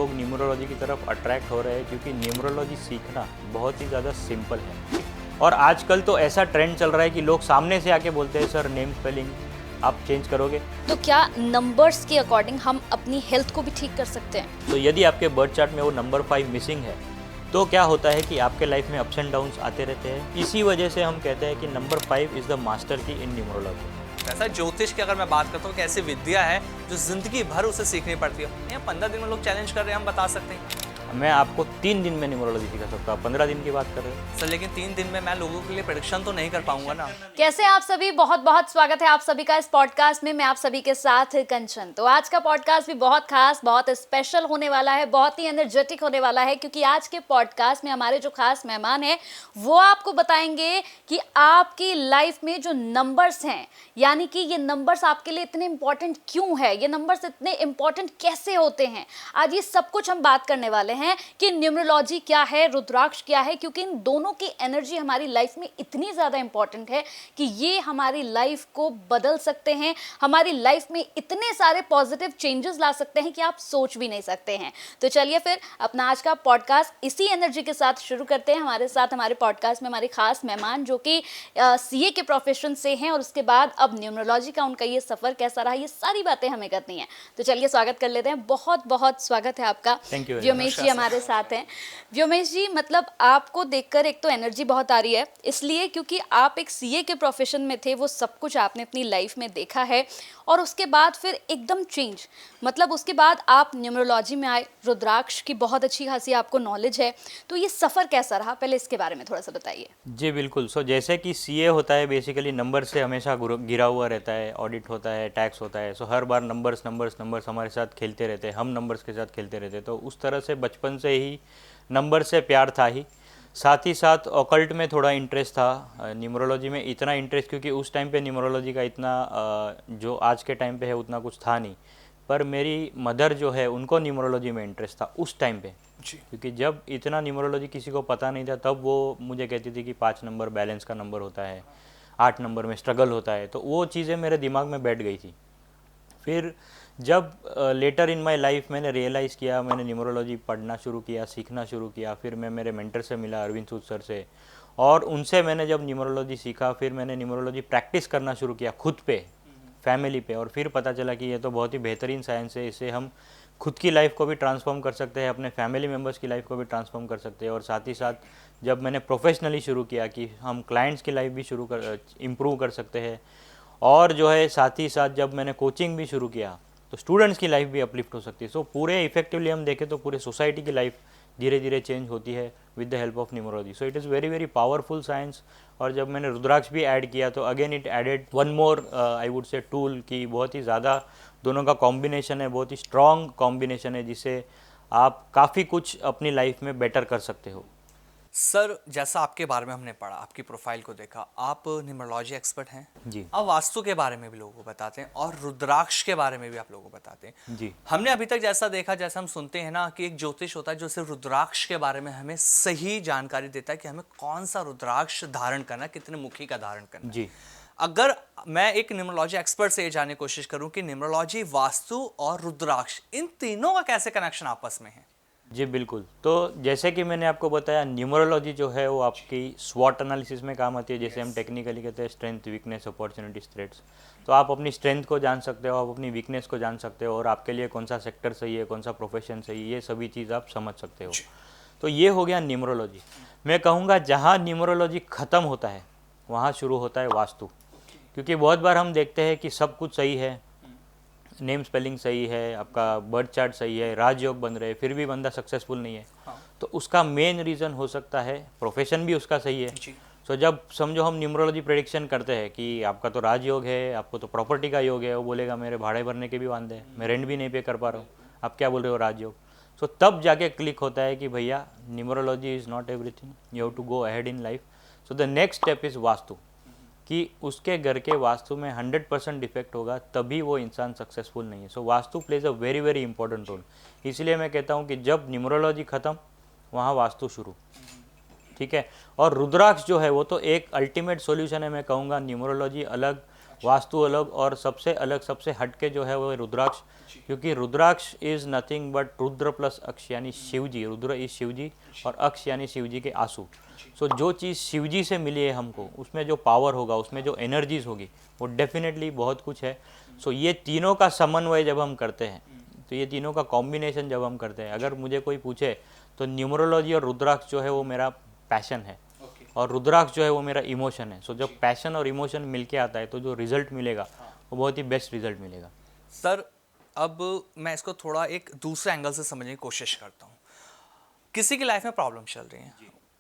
लोग न्यूमरोलॉजी की तरफ अट्रैक्ट हो रहे हैं क्योंकि न्यूमरोलॉजी सीखना बहुत ही ज़्यादा सिंपल है। और आजकल तो ऐसा ट्रेंड चल रहा है कि लोग सामने से आके बोलते हैं सर नेम स्पेलिंग आप चेंज करोगे। तो क्या नंबर्स के अकॉर्डिंग हम अपनी हेल्थ को भी ठीक कर सकते हैं? तो यदि आपके बर्थ चार्ट में वो नंबर 5 मिसिंग है तो क्या होता है कि आपके लाइफ में अप्स एंड डाउन्स आते रहते हैं। इसी वजह से हम कहते हैं कि नंबर 5 इज़ द मास्टर की इन न्यूमरोलॉजी। ऐसा ज्योतिष की अगर मैं बात करता हूँ कि ऐसी विद्या है जो जिंदगी भर उसे सीखनी पड़ती है। यहाँ 15 दिन में लोग चैलेंज कर रहे हैं, हम बता सकते हैं। मैं आपको 3 दिन में न्यूमरोलॉजी सिखा सकता हूँ, 15 दिन की बात कर रहे हैं सर लेकिन 3 दिन में मैं लोगों के लिए प्रेडिक्शन तो नहीं कर पाऊंगा ना। कैसे हैं आप सभी? बहुत बहुत स्वागत है आप सभी का इस पॉडकास्ट में। मैं आप सभी के साथ कंचन। तो आज का पॉडकास्ट भी बहुत खास, बहुत स्पेशल होने वाला है, बहुत ही एनर्जेटिक होने वाला है, क्योंकि आज के पॉडकास्ट में हमारे जो खास मेहमान हैं वो आपको बताएंगे कि आपकी लाइफ में जो नंबर्स हैं, यानी कि ये नंबर्स आपके लिए इतने इंपॉर्टेंट क्यों है, ये नंबर्स इतने इंपॉर्टेंट कैसे होते हैं। आज ये सब कुछ हम बात करने वाले हैं कि न्यूमरोलॉजी क्या है, रुद्राक्ष क्या है, क्योंकि इन दोनों की एनर्जी हमारी लाइफ में इतनी ज़्यादा इंपॉर्टेंट है कि ये हमारी लाइफ को बदल सकते हैं, हमारी लाइफ में इतने सारे पॉजिटिव चेंजेस ला सकते हैं कि आप सोच भी नहीं सकते हैं। तो चलिए फिर अपना आज का पॉडकास्ट इसी एनर्जी के साथ शुरू करते हैं। हमारे साथ हमारे पॉडकास्ट में हमारे खास मेहमान जो कि सीए के प्रोफेशन से हैं और उसके बाद अब न्यूमरोलॉजी का उनका ये सफ़र कैसा रहा, ये सारी बातें हमें करनी है। तो चलिए स्वागत कर लेते हैं। बहुत बहुत स्वागत है आपका। Thank you. व्योमेश जी हमारे साथ हैं। व्योमेश जी, मतलब आपको देखकर एक तो एनर्जी बहुत आ रही है, इसलिए क्योंकि आप एक सीए के प्रोफेशन में थे, वो सब कुछ आपने अपनी लाइफ में देखा है और उसके बाद फिर एकदम चेंज, मतलब उसके बाद आप न्यूमरोलॉजी में आए, रुद्राक्ष की बहुत अच्छी खासी आपको नॉलेज है। तो ये सफ़र कैसा रहा, पहले इसके बारे में थोड़ा सा बताइए। जी बिल्कुल। सो जैसे कि सीए होता है बेसिकली नंबर से हमेशा गिरा हुआ रहता है, ऑडिट होता है, टैक्स होता है। सो हर बार नंबर्स नंबर्स नंबर्स हमारे साथ खेलते रहते हैं, हम नंबर्स के साथ खेलते रहते हैं। तो उस तरह से बचपन से ही नंबर से प्यार था ही, साथ ही साथ ऑकल्ट में थोड़ा इंटरेस्ट था। न्यूमरोलॉजी में इतना इंटरेस्ट क्योंकि उस टाइम पे न्यूमरोलॉजी का इतना जो आज के टाइम पे है उतना कुछ था नहीं, पर मेरी मदर जो है उनको न्यूमरोलॉजी में इंटरेस्ट था उस टाइम पे जी। क्योंकि जब इतना न्यूमरोलॉजी किसी को पता नहीं था तब वो मुझे कहती थी कि 5 नंबर बैलेंस का नंबर होता है, 8 नंबर में स्ट्रगल होता है। तो वो चीज़ें मेरे दिमाग में बैठ गई थी। फिर जब लेटर इन माय लाइफ मैंने रियलाइज़ किया, मैंने न्यूमरोलॉजी पढ़ना शुरू किया, सीखना शुरू किया। फिर मैं मेरे मेंटर से मिला, अरविंद सूद सर से, और उनसे मैंने जब न्यूमरोलॉजी सीखा, फिर मैंने न्यूमरोलॉजी प्रैक्टिस करना शुरू किया खुद पे, फैमिली पे। और फिर पता चला कि ये तो बहुत ही बेहतरीन साइंस है, इससे हम खुद की लाइफ को भी ट्रांसफॉर्म कर सकते हैं, अपने फैमिली मेम्बर्स की लाइफ को भी ट्रांसफॉर्म कर सकते हैं। और साथ ही साथ जब मैंने प्रोफेशनली शुरू किया कि हम क्लाइंट्स की लाइफ भी इम्प्रूव कर सकते हैं, और जो है साथ ही साथ जब मैंने कोचिंग भी शुरू किया तो स्टूडेंट्स की लाइफ भी अपलिफ्ट हो सकती है। सो पूरे इफेक्टिवली हम देखें तो पूरे सोसाइटी की लाइफ धीरे धीरे चेंज होती है with the help of numerology. So it is very very powerful science. और जब मैंने रुद्राक्ष भी ऐड किया तो again it added one more I would say tool, कि बहुत ही ज़्यादा दोनों का कॉम्बिनेशन है, बहुत ही स्ट्रॉन्ग कॉम्बिनेशन है, जिससे आप काफ़ी कुछ अपनी लाइफ में बेटर कर सकते हो। सर जैसा आपके बारे में हमने पढ़ा, आपकी प्रोफाइल को देखा, आप न्यूमरोलॉजी एक्सपर्ट हैं जी। आप वास्तु के बारे में भी लोगों को बताते हैं और रुद्राक्ष के बारे में भी आप लोगों को बताते हैं जी। हमने अभी तक जैसा देखा, जैसा हम सुनते हैं ना कि एक ज्योतिष होता है जो सिर्फ रुद्राक्ष के बारे में हमें सही जानकारी देता है कि हमें कौन सा रुद्राक्ष धारण करना, कितने मुखी का धारण करना जी। अगर मैं एक न्यूमरोलॉजी एक्सपर्ट से ये जानने की कोशिश करूं कि न्यूमरोलॉजी, वास्तु और रुद्राक्ष, इन तीनों का कैसे कनेक्शन आपस में है? जी बिल्कुल। तो जैसे कि मैंने आपको बताया, न्यूमरोलॉजी जो है वो आपकी स्वॉट एनालिसिस में काम आती है, जैसे हम टेक्निकली कहते हैं स्ट्रेंथ, वीकनेस, अपॉर्चुनिटीज, थ्रेट्स। तो आप अपनी स्ट्रेंथ को जान सकते हो, आप अपनी वीकनेस को जान सकते हो, और आपके लिए कौन सा सेक्टर सही है, कौन सा प्रोफेशन सही है, ये सभी चीज़ आप समझ सकते हो। तो ये हो गया न्यूमरोलॉजी। मैं कहूँगा जहाँ न्यूमरोलॉजी ख़त्म होता है वहाँ शुरू होता है वास्तु। क्योंकि बहुत बार हम देखते हैं कि सब कुछ सही है, नेम स्पेलिंग सही है, आपका बर्थ चार्ट सही है, राजयोग बन रहे, फिर भी बंदा सक्सेसफुल नहीं है। तो उसका मेन रीज़न हो सकता है प्रोफेशन भी उसका सही है। सो जब समझो हम न्यूमरोलॉजी प्रेडिक्शन करते हैं कि आपका तो राजयोग है, आपको तो प्रॉपर्टी का योग है, वो बोलेगा मेरे भाड़े भरने के भी वांदे हैं, मैं रेंट भी नहीं पे कर पा रहा हूँ, आप क्या बोल रहे हो राजयोग। सो तब जाके क्लिक होता है कि भैया numerology is not everything, you have to go ahead in life. So the next step is vastu, कि उसके घर के वास्तु में 100% डिफेक्ट होगा तभी वो इंसान सक्सेसफुल नहीं है। So vastu plays a very very important role. इसलिए मैं कहता हूँ कि जब न्यूमरोलॉजी ख़त्म वहाँ वास्तु शुरू, ठीक है। और रुद्राक्ष जो है वो तो एक अल्टीमेट सॉल्यूशन है। मैं कहूँगा न्यूमरोलॉजी अलग वास्तु अलग, और सबसे अलग सबसे हटके जो है वो है रुद्राक्ष, क्योंकि rudraksha is nothing but Rudra plus aksha यानी शिव जी। रुद्र इज शिव जी और अक्ष यानी शिव जी के आंसू। सो जो चीज़ शिव जी से मिली है हमको, उसमें जो पावर होगा, उसमें जो एनर्जीज होगी, वो डेफिनेटली बहुत कुछ है। सो ये तीनों का समन्वय जब हम करते हैं, तो ये तीनों का कॉम्बिनेशन जब हम करते हैं, अगर मुझे कोई पूछे तो न्यूमरोलॉजी और रुद्राक्ष जो है वो मेरा पैशन है, और रुद्राक्ष जो है वो मेरा इमोशन है। सो जब पैशन और इमोशन मिलके आता है तो जो रिजल्ट मिलेगा वो बहुत ही बेस्ट रिजल्ट मिलेगा। सर, अब मैं इसको थोड़ा एक दूसरे एंगल से समझने की कोशिश करता हूँ। किसी की लाइफ में प्रॉब्लम चल रही है,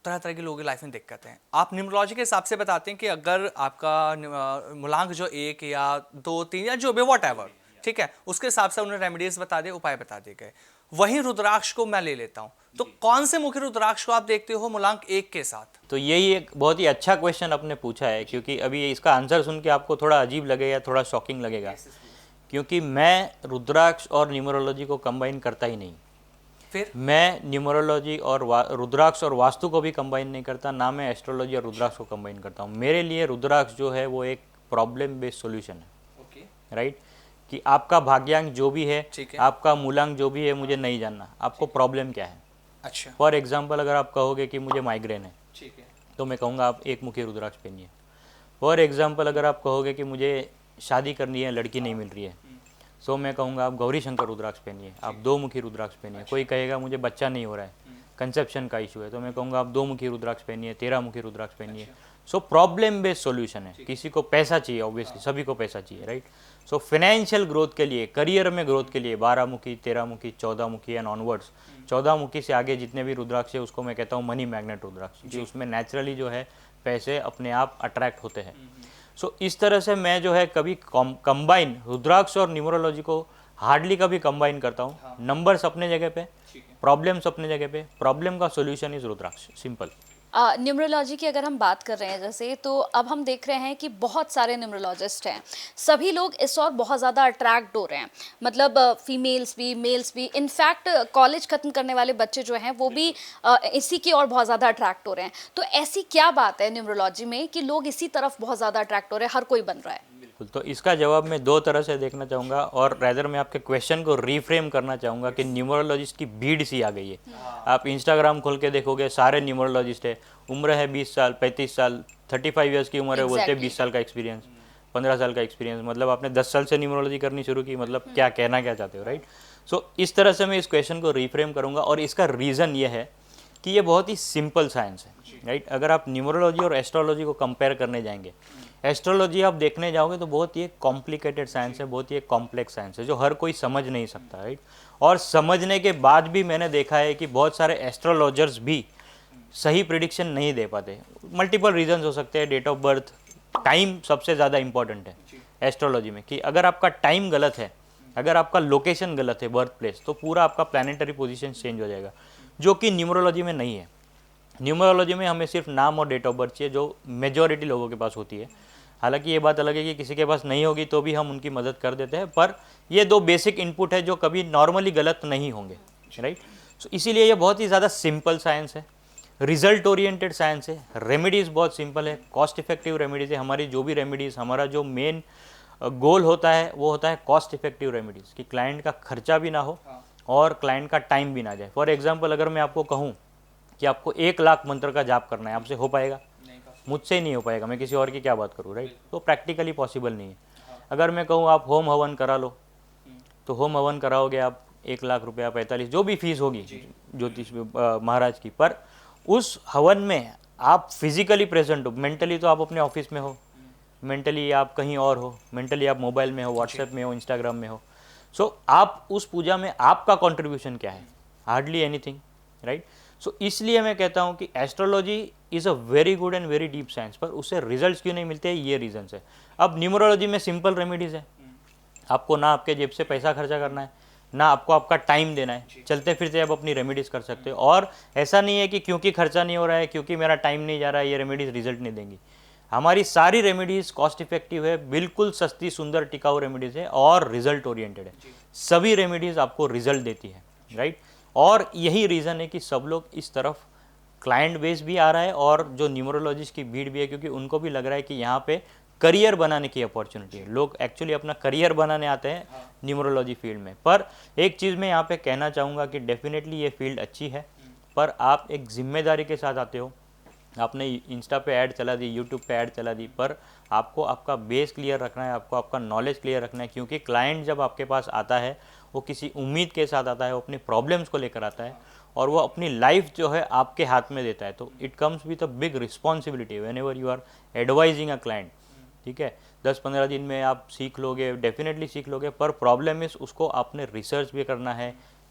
तरह तरह के लोगों की लाइफ में दिक्कतें हैं। आप न्यूमरोलॉजी के हिसाब से बताते हैं कि अगर आपका मूलांक जो 1 या 2 3 या जो भी वॉट एवर, ठीक है, उसके हिसाब से उन्हें रेमेडीज बता दिए, उपाय बता दिए गए। वहीं रुद्राक्ष को मैं ले लेता हूँ, तो कौन से मुख्य रुद्राक्ष को आप देखते हो मूलांक 1 के साथ? तो यही एक बहुत ही अच्छा क्वेश्चन आपने पूछा है, क्योंकि अभी इसका आंसर सुन के आपको थोड़ा अजीब लगेगा, थोड़ा शॉकिंग लगेगा, क्योंकि मैं रुद्राक्ष और न्यूमरोलॉजी को कंबाइन करता ही नहीं। फिर मैं न्यूमरोलॉजी और रुद्राक्ष और वास्तु को भी कंबाइन नहीं करता, ना मैं एस्ट्रोलॉजी और रुद्राक्ष को कंबाइन करता हूँ। मेरे लिए रुद्राक्ष जो है वो एक प्रॉब्लम बेस्ड सॉल्यूशन है, राइट? कि आपका भाग्यांक जो भी है, आपका मूलांक जो भी है, मुझे नहीं जानना आपको प्रॉब्लम क्या है। अच्छा, फॉर एग्जाम्पल, अगर आप कहोगे कि मुझे माइग्रेन है, ठीक है, तो मैं कहूँगा आप एक मुखी रुद्राक्ष पहनिए। फॉर एग्जाम्पल, अगर आप कहोगे कि मुझे शादी करनी है, लड़की नहीं मिल रही है, सो मैं कहूँगा आप गौरी शंकर रुद्राक्ष पहनिए, आप 2 मुखी रुद्राक्ष पहनिए। कोई कहेगा मुझे बच्चा नहीं हो रहा है, कंसेप्शन का इशू है, तो मैं कहूँगा आप 2 मुखी रुद्राक्ष पहनिए, 13 मुखी रुद्राक्ष पहनिए। सो प्रॉब्लम बेस्ड सॉल्यूशन है। किसी को पैसा चाहिए, ऑब्वियसली सभी को पैसा चाहिए, राइट? सो फाइनेंशियल ग्रोथ के लिए, करियर में ग्रोथ के लिए 12 मुखी, 13 मुखी, 14 मुखी एंड ऑनवर्ड्स। 14 मुखी से आगे जितने भी रुद्राक्ष है उसको मैं कहता हूँ मनी मैग्नेट रुद्राक्ष, क्योंकि उसमें नेचुरली जो है पैसे अपने आप अट्रैक्ट होते हैं। सो इस तरह से मैं जो है कभी कंबाइन रुद्राक्ष और न्यूमरोलॉजी को हार्डली कभी कंबाइन करता हूँ। नंबर्स अपने जगह पे, प्रॉब्लम्स अपने जगह पे, प्रॉब्लम का solution is rudraksha, simple. Numerology की अगर हम बात कर रहे हैं जैसे, तो अब हम देख रहे हैं कि बहुत सारे न्यूमरोलॉजिस्ट हैं, सभी लोग इस और बहुत ज़्यादा अट्रैक्ट हो रहे हैं, मतलब फीमेल्स भी मेल्स भी। इनफैक्ट कॉलेज ख़त्म करने वाले बच्चे जो हैं वो भी इसी की और बहुत ज़्यादा अट्रैक्ट हो रहे हैं। तो ऐसी क्या बात है न्यूमरोलॉजी में कि लोग इसी तरफ बहुत ज़्यादा अट्रैक्ट हो रहे हैं, हर कोई बन रहा है? बिल्कुल, तो इसका जवाब मैं 2 तरह से देखना चाहूँगा, और रैदर मैं आपके क्वेश्चन को रीफ्रेम करना चाहूँगा कि न्यूमरोलॉजिस्ट की भीड़ सी आ गई है। आप इंस्टाग्राम खोल के देखोगे, सारे न्यूमरोलॉजिस्ट है, उम्र है 20 साल, 35 साल, 35 ईयर्स की उम्र है, बोलते हैं 20 साल का एक्सपीरियंस, 15 साल का एक्सपीरियंस। मतलब आपने 10 साल से न्यूमरोलॉजी करनी शुरू की, मतलब क्या कहना क्या चाहते हो, राइट? सो इस तरह से मैं इस क्वेश्चन को रीफ्रेम करूँगा, और इसका रीज़न ये है कि ये बहुत ही सिंपल साइंस है, राइट? अगर आप न्यूमरोलॉजी और एस्ट्रोलॉजी को कंपेयर करने जाएंगे, एस्ट्रोलॉजी आप देखने जाओगे तो बहुत ही एक कॉम्प्लिकेटेड साइंस है, बहुत ही एक कॉम्प्लेक्स साइंस है, जो हर कोई समझ नहीं सकता, राइट? और समझने के बाद भी मैंने देखा है कि बहुत सारे एस्ट्रोलॉजर्स भी सही प्रिडिक्शन नहीं दे पाते। मल्टीपल रीजंस हो सकते हैं, डेट ऑफ बर्थ, टाइम सबसे ज़्यादा इंपॉर्टेंट है एस्ट्रोलॉजी में, कि अगर आपका टाइम गलत है, अगर आपका लोकेशन गलत है, बर्थ प्लेस, तो पूरा आपका प्लानिटरी पोजीशन चेंज हो जाएगा, जो कि न्यूमरोलॉजी में नहीं है। न्यूमरोलॉजी में हमें सिर्फ नाम और डेट ऑफ बर्थ चाहिए, जो मेजॉरिटी लोगों के पास होती है। हालांकि ये बात अलग है कि किसी के पास नहीं होगी तो भी हम उनकी मदद कर देते हैं, पर ये 2 बेसिक इनपुट है जो कभी नॉर्मली गलत नहीं होंगे, राइट? सो इसीलिए ये बहुत ही ज़्यादा सिंपल साइंस है, रिजल्ट ओरिएंटेड साइंस है, रेमेडीज़ बहुत सिंपल है, कॉस्ट इफेक्टिव रेमेडीज़ है। हमारी जो भी रेमेडीज़, हमारा जो मेन गोल होता है वो होता है कॉस्ट इफेक्टिव रेमेडीज़, कि क्लाइंट का खर्चा भी ना हो और क्लाइंट का टाइम भी ना जाए। फॉर एग्जाम्पल, अगर मैं आपको कहूँ कि आपको 1 लाख मंत्र का जाप करना है, आपसे हो पाएगा? मुझसे ही नहीं हो पाएगा, मैं किसी और की क्या बात करूँ, राइट? तो प्रैक्टिकली पॉसिबल नहीं है। अगर मैं कहूँ आप होम हवन करा लो, तो होम हवन कराओगे आप 1 लाख रुपया, 45 जो भी फीस होगी ज्योतिष महाराज की, पर उस हवन में आप फिजिकली प्रेजेंट हो, मेंटली तो आप अपने ऑफिस में हो, मेंटली आप कहीं और हो, मेंटली आप मोबाइल में हो, व्हाट्सएप में हो, इंस्टाग्राम में हो। सो आप उस पूजा में आपका कॉन्ट्रीब्यूशन क्या है? Hardly anything, right? सो इसलिए मैं कहता हूँ कि astrology is a very good and very deep science, पर उससे रिजल्ट्स क्यों नहीं मिलते, ये रीजंस है। अब न्यूमरोलॉजी में सिंपल रेमेडीज़ है, आपको ना आपके जेब से पैसा खर्चा करना है, ना आपको आपका टाइम देना है, चलते फिरते आप अपनी रेमेडीज़ कर सकते हो। और ऐसा नहीं है कि क्योंकि खर्चा नहीं हो रहा है, क्योंकि मेरा टाइम नहीं जा रहा है, ये रेमेडीज़ रिजल्ट नहीं देंगी। हमारी सारी रेमेडीज़ कॉस्ट इफेक्टिव है, बिल्कुल सस्ती सुंदर टिकाऊ रेमेडीज़ है और रिजल्ट ओरिएंटेड है। सभी रेमेडीज़ आपको रिजल्ट देती है, राइट? और यही रीज़न है कि सब लोग इस तरफ क्लाइंट बेस भी आ रहा है और जो न्यूमरोलॉजिस्ट की भीड़ भी है, क्योंकि उनको भी लग रहा है कि यहाँ पे करियर बनाने की अपॉर्चुनिटी है। लोग एक्चुअली अपना करियर बनाने आते हैं न्यूमरोलॉजी फील्ड में। पर एक चीज़ मैं यहाँ पे कहना चाहूँगा कि डेफिनेटली ये फील्ड अच्छी है, पर आप एक जिम्मेदारी के साथ आते हो। आपने इंस्टा पे ऐड चला दी, यूट्यूब पे ऐड चला दी, पर आपको आपका बेस क्लियर रखना है, आपको आपका नॉलेज क्लियर रखना है, क्योंकि क्लाइंट जब आपके पास आता है वो किसी उम्मीद के साथ आता है, वो अपनी प्रॉब्लम्स को लेकर आता है और वो अपनी लाइफ जो है आपके हाथ में देता है। तो it comes with a big responsibility whenever you are advising a client. ठीक है, 10-15 दिन में आप सीख लोगे, डेफिनेटली सीख लोगे, पर प्रॉब्लम इस उसको आपने रिसर्च भी करना है,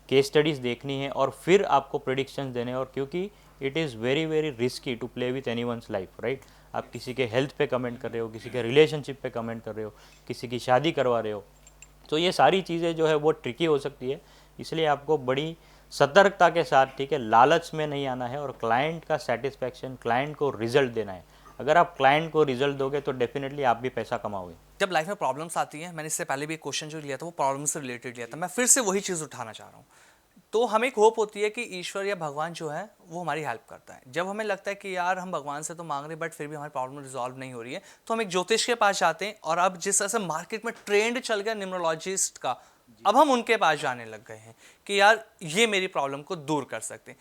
केस स्टडीज़ देखनी है और फिर आपको प्रेडिक्शंस देने हैं। और क्योंकि it is very very risky to play with any one's life, right. आप किसी के हेल्थ पे कमेंट कर रहे हो, किसी के रिलेशनशिप पे कमेंट कर रहे हो, किसी की शादी करवा रहे हो, तो ये सारी चीज़ें जो है वो ट्रिकी हो सकती है। इसलिए आपको बड़ी सतर्कता के साथ, ठीक है, लालच में नहीं आना है और क्लाइंट का सेटिस्फैक्शन, क्लाइंट को रिजल्ट देना है। अगर आप क्लाइंट को रिजल्ट दोगे तो डेफिनेटली आप भी पैसा कमाओगे। जब लाइफ में प्रॉब्लम्स आती हैं, मैंने इससे पहले भी एक क्वेश्चन जो लिया था वो प्रॉब्लम से रिलेटेड लिया था, मैं फिर से वही चीज़ उठाना चाह रहा हूँ। तो हमें एक होप होती है कि ईश्वर या भगवान जो है वो हमारी हेल्प करता है। जब हमें लगता है कि यार हम भगवान से तो मांग रहे हैं बट फिर भी हमारी प्रॉब्लम रिजॉल्व नहीं हो रही है, तो हम एक ज्योतिष के पास जाते हैं। और अब जिस तरह से मार्केट में ट्रेंड चल गया न्यूमरोलॉजिस्ट का, अब हम उनके पास जाने लग गए हैं कि यार ये मेरी प्रॉब्लम को दूर कर सकते हैं।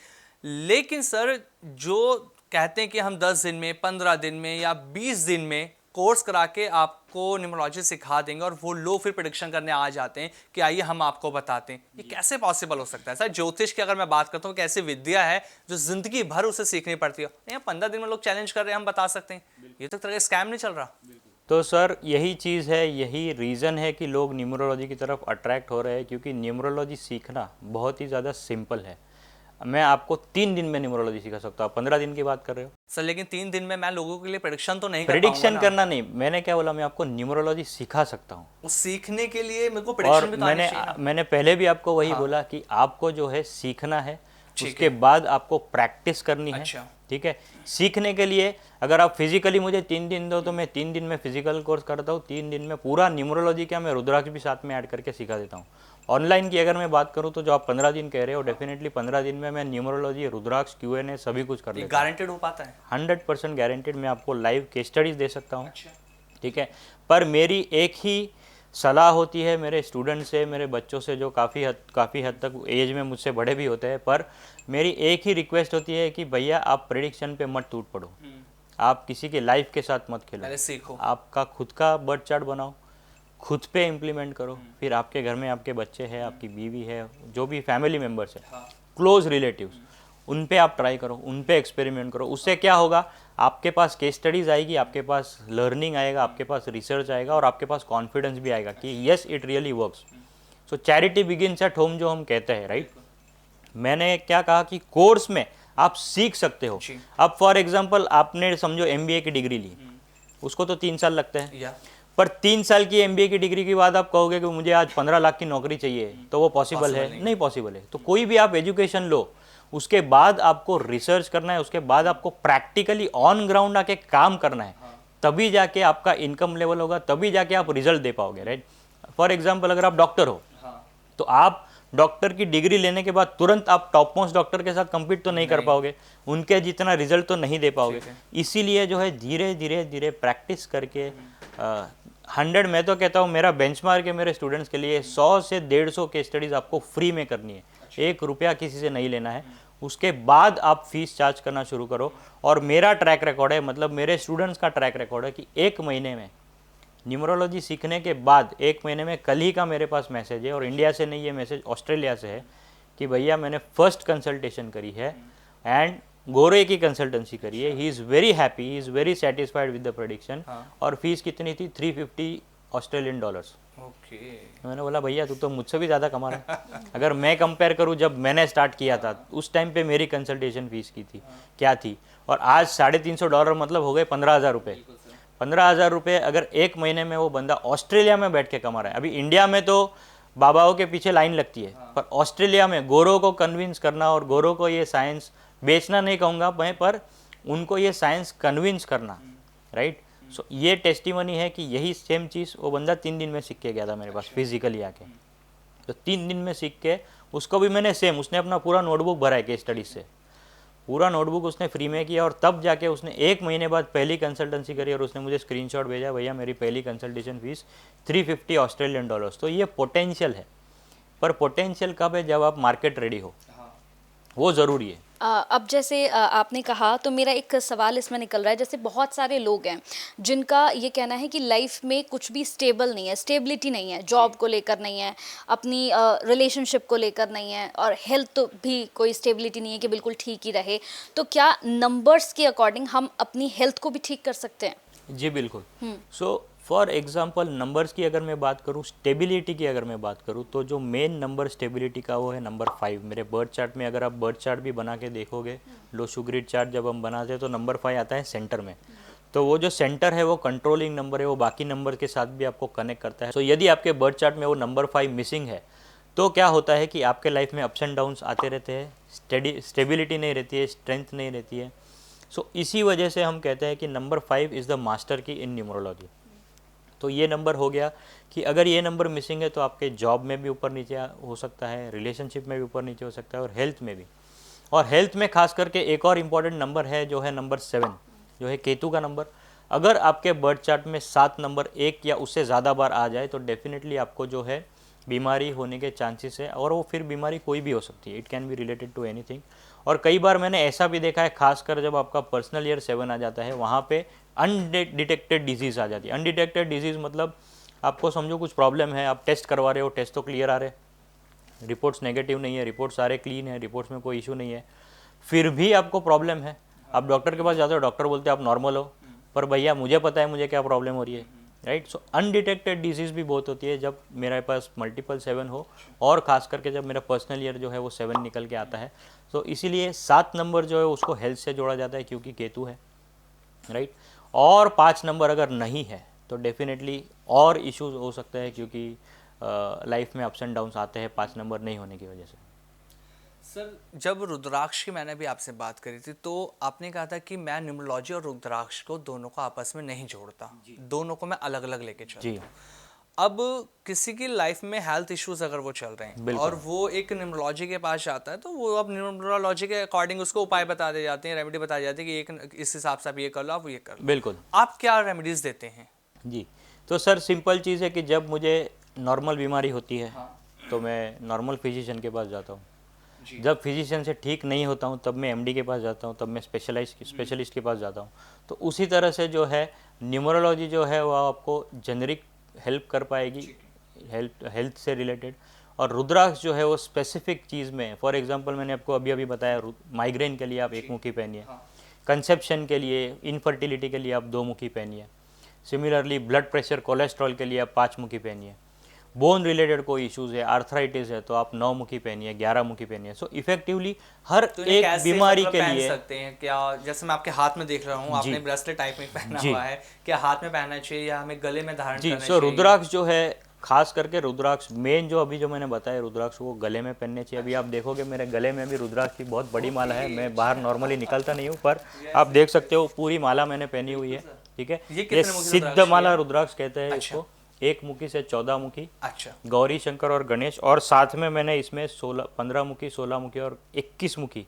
लेकिन सर, जो कहते हैं कि हम 10 दिन में, 15 दिन में या 20 दिन में कोर्स करा के आपको न्यूमरोलॉजी सिखा देंगे और वो लोग फिर प्रेडिक्शन करने आ जाते हैं कि आइए हम आपको बताते हैं, ये कैसे पॉसिबल हो सकता है? सर, ज्योतिष की अगर मैं बात करता हूँ कि ऐसी विद्या है जो जिंदगी भर उसे सीखनी पड़ती है, नहीं 15 दिन में लोग चैलेंज कर रहे हैं, हम बता सकते हैं, ये तो तरह का स्कैम नहीं चल रहा? तो सर यही चीज़ है, यही रीज़न है कि लोग न्यूमरोलॉजी की तरफ अट्रैक्ट हो रहे हैं, क्योंकि न्यूमरोलॉजी सीखना बहुत ही ज़्यादा सिंपल है। मैं आपको 3 दिन में न्यूमरोलॉजी सिखा सकता हूँ। 15 दिन की बात कर रहे हो सर, लेकिन 3 दिन में मैं लोगों के लिए प्रेडिक्शन तो नहीं कर प्रेडिक्शन पाऊंगा ना। करना नहीं, मैंने क्या बोला, मैं आपको न्यूमरोलॉजी सिखा सकता हूँ। उस सीखने के लिए मेरे को और प्रेडिक्शन भी तो आनी चाहिए ना। मैंने पहले भी आपको वही बोला कि आपको जो है सीखना है, ठीक उसके बाद आपको प्रैक्टिस करनी है। अच्छा। ठीक है, सीखने के लिए अगर आप फिजिकली मुझे 3 दिन दो तो मैं 3 दिन में फिजिकल कोर्स करता हूँ, 3 दिन में पूरा न्यूमरोलॉजी क्या, मैं रुद्राक्ष भी साथ में ऐड करके सिखा देता हूँ। ऑनलाइन की अगर मैं बात करूँ तो जो आप 15 दिन कह रहे हो, डेफिनेटली 15 दिन में मैं न्यूमरोलॉजी, रुद्राक्ष, Q&A सभी कुछ कर लेता हूँ। गारंटेड हो पाता है? 100% गारंटेड। मैं आपको लाइव केस स्टडीज दे सकता हूँ। ठीक है, पर मेरी एक ही सलाह होती है मेरे स्टूडेंट से, मेरे बच्चों से जो काफ़ी हद तक एज में मुझसे बड़े भी होते हैं, पर मेरी एक ही रिक्वेस्ट होती है कि भैया आप प्रेडिक्शन पे मत टूट पड़ो, आप किसी के लाइफ के साथ मत खेलो, पहले सीखो, आपका खुद का बर्थ चार्ट बनाओ, खुद पे इम्प्लीमेंट करो, फिर आपके घर में आपके बच्चे हैं, आपकी बीवी है, जो भी फैमिली मेम्बर्स है, क्लोज रिलेटिव्स, उन पे आप ट्राई करो, उन पे एक्सपेरिमेंट करो। उससे क्या होगा, आपके पास केस स्टडीज़ आएगी, आपके पास लर्निंग आएगा, आपके पास रिसर्च आएगा और आपके पास कॉन्फिडेंस भी आएगा कि yes it really works. So charity begins at home जो हम कहते हैं, राइट। मैंने क्या कहा कि कोर्स में आप सीख सकते हो। अब फॉर एग्जांपल आपने समझो MBA की डिग्री ली, उसको तो 3 साल लगते हैं, पर 3 साल की MBA की डिग्री के बाद आप कहोगे कि मुझे आज 15 लाख की नौकरी चाहिए, तो वो पॉसिबल है? नहीं पॉसिबल है। तो कोई भी आप एजुकेशन लो, उसके बाद आपको रिसर्च करना है, उसके बाद आपको प्रैक्टिकली ऑन ग्राउंड आके काम करना है, तभी जाके आपका इनकम लेवल होगा, तभी जाके आप रिजल्ट दे पाओगे, राइट। फॉर एग्जाम्पल अगर आप डॉक्टर हो, तो आप डॉक्टर की डिग्री लेने के बाद तुरंत आप टॉप मोस्ट डॉक्टर के साथ compete तो नहीं कर पाओगे, उनके जितना रिजल्ट तो नहीं दे पाओगे। इसीलिए जो है धीरे धीरे धीरे प्रैक्टिस करके 100, मैं तो कहता हूँ मेरा बेंचमार्क है मेरे स्टूडेंट्स के लिए, 100 से 150 केस स्टडीज़ आपको फ्री में करनी है, 1 रुपया किसी से नहीं लेना है। उसके बाद आप फीस चार्ज करना शुरू करो। और मेरा ट्रैक रिकॉर्ड है, मतलब मेरे स्टूडेंट्स का ट्रैक रिकॉर्ड है कि 1 महीने में न्यूमरोलॉजी सीखने के बाद 1 महीने में, कल ही का मेरे पास मैसेज है, और इंडिया से नहीं, ये मैसेज ऑस्ट्रेलिया से है, कि भैया मैंने फर्स्ट कंसल्टेशन करी है एंड गोरे की कंसल्टेंसी करी है, he is very happy, he is very satisfied with the prediction. और फीस कितनी थी? $350 ऑस्ट्रेलियन। ओके। मैंने बोला भैया तू तो मुझसे भी ज़्यादा कमा रहा है। अगर मैं कंपेयर करूँ, जब मैंने स्टार्ट किया था उस टाइम पे मेरी कंसल्टेशन फीस की थी क्या थी, और आज $350 मतलब हो गए 15,000 रुपये। 15,000 रुपये अगर 1 महीने में वो बंदा ऑस्ट्रेलिया में बैठ के कमा रहा है। अभी इंडिया में तो बाबाओं के पीछे लाइन लगती है, पर ऑस्ट्रेलिया में गोरों को कन्विंस करना, और गोरों को ये साइंस बेचना नहीं कहूँगा मैं, पर उनको ये साइंस कन्विंस करना, राइट। सो ये टेस्टिमनी है कि यही सेम चीज़ वो बंदा 3 दिन में सीख के गया था मेरे पास फिजिकली आके। तो 3 दिन में सीख के उसको भी मैंने सेम, उसने अपना पूरा नोटबुक भरा है केस स्टडीज से, पूरा नोटबुक उसने फ्री में किया और तब जाके उसने 1 महीने बाद पहली कंसल्टेंसी करी और उसने मुझे स्क्रीनशॉट भेजा, भैया मेरी पहली कंसल्टेशन फीस $350 तो ये पोटेंशियल है, पर पोटेंशियल कब है, जब आप मार्केट रेडी हो, वो ज़रूरी है। अब जैसे आपने कहा तो मेरा एक सवाल इसमें निकल रहा है, जैसे बहुत सारे लोग हैं जिनका ये कहना है कि लाइफ में कुछ भी स्टेबल नहीं है, स्टेबिलिटी नहीं है, जॉब को लेकर नहीं है, अपनी रिलेशनशिप को लेकर नहीं है, और हेल्थ भी कोई स्टेबिलिटी नहीं है कि बिल्कुल ठीक ही रहे। तो क्या नंबर्स के अकॉर्डिंग हम अपनी हेल्थ को भी ठीक कर सकते हैं? जी बिल्कुल। सो फॉर एग्जांपल नंबर्स की अगर मैं बात करूं, स्टेबिलिटी की अगर मैं बात करूं, तो जो मेन नंबर स्टेबिलिटी का वो है नंबर 5। मेरे बर्थ चार्ट में अगर आप बर्थ चार्ट भी बना के देखोगे, लो शुगरिड चार्ट जब हम बनाते हैं तो नंबर 5 आता है सेंटर में। तो वो जो सेंटर है वो कंट्रोलिंग नंबर है, वो बाकी नंबर के साथ भी आपको कनेक्ट करता है। तो यदि आपके बर्थ चार्ट में वो नंबर 5 मिसिंग है तो क्या होता है कि आपके लाइफ में अप्स एंड डाउन्स आते रहते हैं, स्टेबिलिटी नहीं रहती है, स्ट्रेंथ नहीं रहती है। सो इसी वजह से हम कहते हैं कि नंबर 5 इज़ द मास्टर की इन न्यूमरोलॉजी। तो ये नंबर हो गया कि अगर ये नंबर मिसिंग है तो आपके जॉब में भी ऊपर नीचे हो सकता है, रिलेशनशिप में भी ऊपर नीचे हो सकता है, और हेल्थ में भी। और हेल्थ में खास करके एक और इम्पॉर्टेंट नंबर है जो है नंबर 7, जो है केतु का नंबर। अगर आपके बर्थ चार्ट में 7 नंबर 1 या उससे ज़्यादा बार आ जाए तो डेफिनेटली आपको जो है बीमारी होने के चांसेस है, और वो फिर बीमारी कोई भी हो सकती है, it can be related to anything. और कई बार मैंने ऐसा भी देखा है, खासकर जब आपका पर्सनल ईयर 7 आ जाता है, वहाँ पे अनडिटेक्टेड डिजीज़ आ जाती है। अनडिटेक्टेड डिजीज़ मतलब आपको समझो कुछ प्रॉब्लम है, आप टेस्ट करवा रहे हो, टेस्ट तो क्लियर आ रहे, रिपोर्ट्स नेगेटिव नहीं है, रिपोर्ट्स सारे क्लीन है, रिपोर्ट्स में कोई इशू नहीं है, फिर भी आपको प्रॉब्लम है। आप डॉक्टर के पास जाते हो, डॉक्टर बोलते हैं आप नॉर्मल हो, पर भैया मुझे पता है मुझे क्या प्रॉब्लम हो रही है, राइट। सो अनडिटेक्टेड डिजीज़ भी बहुत होती है जब मेरे पास मल्टीपल 7 हो, और ख़ास करके जब मेरा पर्सनल ईयर जो है वो 7 निकल के आता है। तो इसीलिए 7 नंबर जो है उसको हेल्थ से जोड़ा जाता है क्योंकि केतु है, राइट। और 5 नंबर अगर नहीं है तो डेफिनेटली और इश्यूज हो सकते हैं, क्योंकि लाइफ में अप्स एंड डाउन्स आते हैं 5 नंबर नहीं होने की वजह से। सर, जब रुद्राक्ष की मैंने भी आपसे बात करी थी तो आपने कहा था कि मैं न्यूमरोलॉजी और रुद्राक्ष को दोनों को आपस में नहीं जोड़ता, दोनों को मैं अलग अलग लेके चलता जी हूँ। अब किसी की लाइफ में हेल्थ इश्यूज अगर वो चल रहे हैं और वो एक न्यूमरोलॉजी के पास जाता है, तो वो अब न्यूमरोलॉजी के अकॉर्डिंग उसको उपाय बता दे जाते हैं, रेमेडी बता जाती है कि एक इस हिसाब से आप ये कर लो, आप ये कर लो। बिल्कुल। आप क्या रेमेडीज देते हैं? जी, तो सर सिंपल चीज़ है कि जब मुझे नॉर्मल बीमारी होती है तो मैं नॉर्मल फिजिशियन के पास जाता हूँ। जब फिजिशियन से ठीक नहीं होता हूँ तब मैं एमडी के पास जाता हूँ, तब मैं स्पेशलिस्ट के पास जाता हूँ। तो उसी तरह से जो है न्यूमरोलॉजी जो है वो आपको जेनरिक हेल्प कर पाएगी, हेल्थ से रिलेटेड, और रुद्राक्ष जो है वो स्पेसिफिक चीज़ में। फॉर एग्जांपल मैंने आपको अभी अभी बताया, माइग्रेन के लिए आप एक मुखी पहनिए, कंसेप्शन के लिए, इनफर्टिलिटी के लिए आप 2 मुखी पहनिए, सिमिलरली ब्लड प्रेशर कोलेस्ट्रॉल के लिए आप 5 मुखी पहनिए, बोन रिलेटेड कोई इश्यूज़ है, आर्थराइटिस है तो आप 9 मुखी पहनिए, 11 मुखी पहनिए। सो इफेक्टिवली हर तो एक बीमारी के पहन लिए सकते हैं क्या? जैसे मैं आपके हाथ में देख रहा हूँ, आपने ब्रेसलेट टाइप में पहना हुआ है, क्या हाथ में पहनना चाहिए या हमें गले में धारण करना जी। चाहिए? रुद्राक्ष जो है, खास करके रुद्राक्ष मेन जो अभी जो मैंने बताया रुद्राक्ष, वो गले में पहनने चाहिए। अभी आप देखोगे मेरे गले में भी रुद्राक्ष की बहुत बड़ी माला है। मैं बाहर नॉर्मली निकलता नहीं हूँ, पर आप देख सकते हो पूरी माला मैंने पहनी हुई है, ठीक है। ये सिद्ध माला रुद्राक्ष कहते हैं इसको। 1 मुखी से 14 मुखी, अच्छा, गौरी शंकर और गणेश, और साथ में मैंने इसमें 15 मुखी, 16 मुखी और 21 मुखी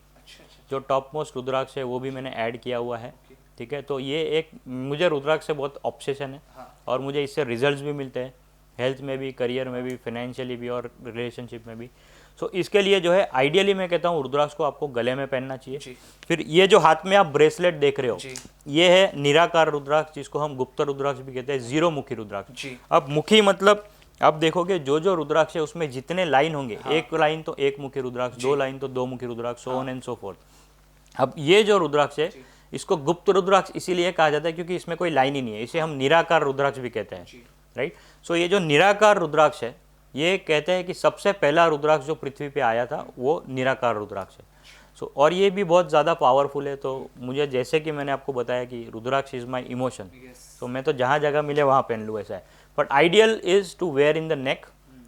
जो टॉप मोस्ट रुद्राक्ष है वो भी मैंने ऐड किया हुआ है, ठीक है। तो ये एक, मुझे रुद्राक्ष से बहुत ऑब्सेशन है और मुझे इससे रिजल्ट्स भी मिलते हैं, हेल्थ में भी, करियर में भी, फाइनेंशियली भी और रिलेशनशिप में भी। सो इसके लिए जो है आइडियली मैं कहता हूँ रुद्राक्ष को आपको गले में पहनना चाहिए। फिर ये जो हाथ में आप ब्रेसलेट देख रहे हो, ये है निराकार रुद्राक्ष, जिसको हम गुप्त रुद्राक्ष भी कहते हैं, 0 मुखी रुद्राक्ष। अब मुखी मतलब आप देखोगे जो रुद्राक्ष है उसमें जितने लाइन होंगे, एक लाइन तो 1 मुखी रुद्राक्ष, 2 लाइन तो 2 मुखी rudraksha, so on and so forth. अब ये जो रुद्राक्ष है इसको गुप्त रुद्राक्ष इसीलिए कहा जाता है क्योंकि इसमें कोई लाइन ही नहीं है, इसे हम निराकार रुद्राक्ष भी कहते हैं, राइट। सो ये जो निराकार रुद्राक्ष है, ये कहते हैं कि सबसे पहला रुद्राक्ष जो पृथ्वी पे आया था वो निराकार रुद्राक्ष है। सो और ये भी बहुत ज़्यादा पावरफुल है। तो मुझे, जैसे कि मैंने आपको बताया कि रुद्राक्ष इज़ माई इमोशन, तो मैं तो जहाँ जगह मिले वहाँ पहन लूँ, ऐसा है। But ideal is to wear in the neck,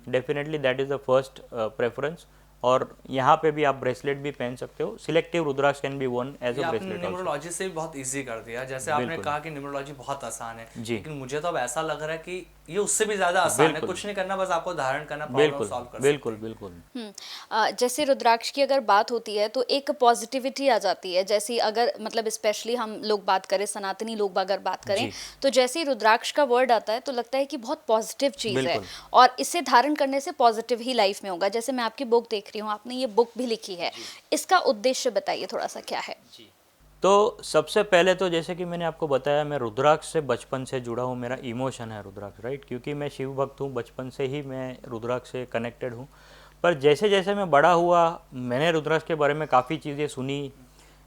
definitely that is the first preference. और यहाँ पे भी आप ब्रेसलेट भी पहन सकते हो, selective rudraksha can be worn as a bracelet. Numerology से भी बहुत इजी कर दिया, जैसे आपने कहा कि न्यूमरोलॉजी बहुत आसान है, लेकिन मुझे तो अब ऐसा लग रहा है कि ये उससे भी ज्यादा आसान है, बिल्कुल। कुछ नहीं करना, बस आपको धारण करना, प्रॉब्लम बिल्कुल सॉल्व कर बिल्कुल बिल्कुल। जैसे रुद्राक्ष की अगर बात होती है तो एक पॉजिटिविटी आ जाती है, जैसे अगर मतलब स्पेशली हम लोग बात करें, सनातनी लोग अगर बात करें, जी। तो जैसे ही रुद्राक्ष का वर्ड आता है तो लगता है कि बहुत पॉजिटिव चीज़ है बिल्कुल। और इसे धारण करने से पॉजिटिव ही लाइफ में होगा। जैसे मैं आपकी बुक देख रही हूँ, आपने ये बुक भी लिखी है, इसका उद्देश्य बताइए थोड़ा सा, क्या है? तो सबसे पहले तो जैसे कि मैंने आपको बताया, मैं रुद्राक्ष से बचपन से जुड़ा हूँ, मेरा इमोशन है रुद्राक्ष, राइट, क्योंकि मैं शिव भक्त हूँ, बचपन से ही मैं रुद्राक्ष से कनेक्टेड हूँ। पर जैसे जैसे मैं बड़ा हुआ, मैंने रुद्राक्ष के बारे में काफ़ी चीज़ें सुनी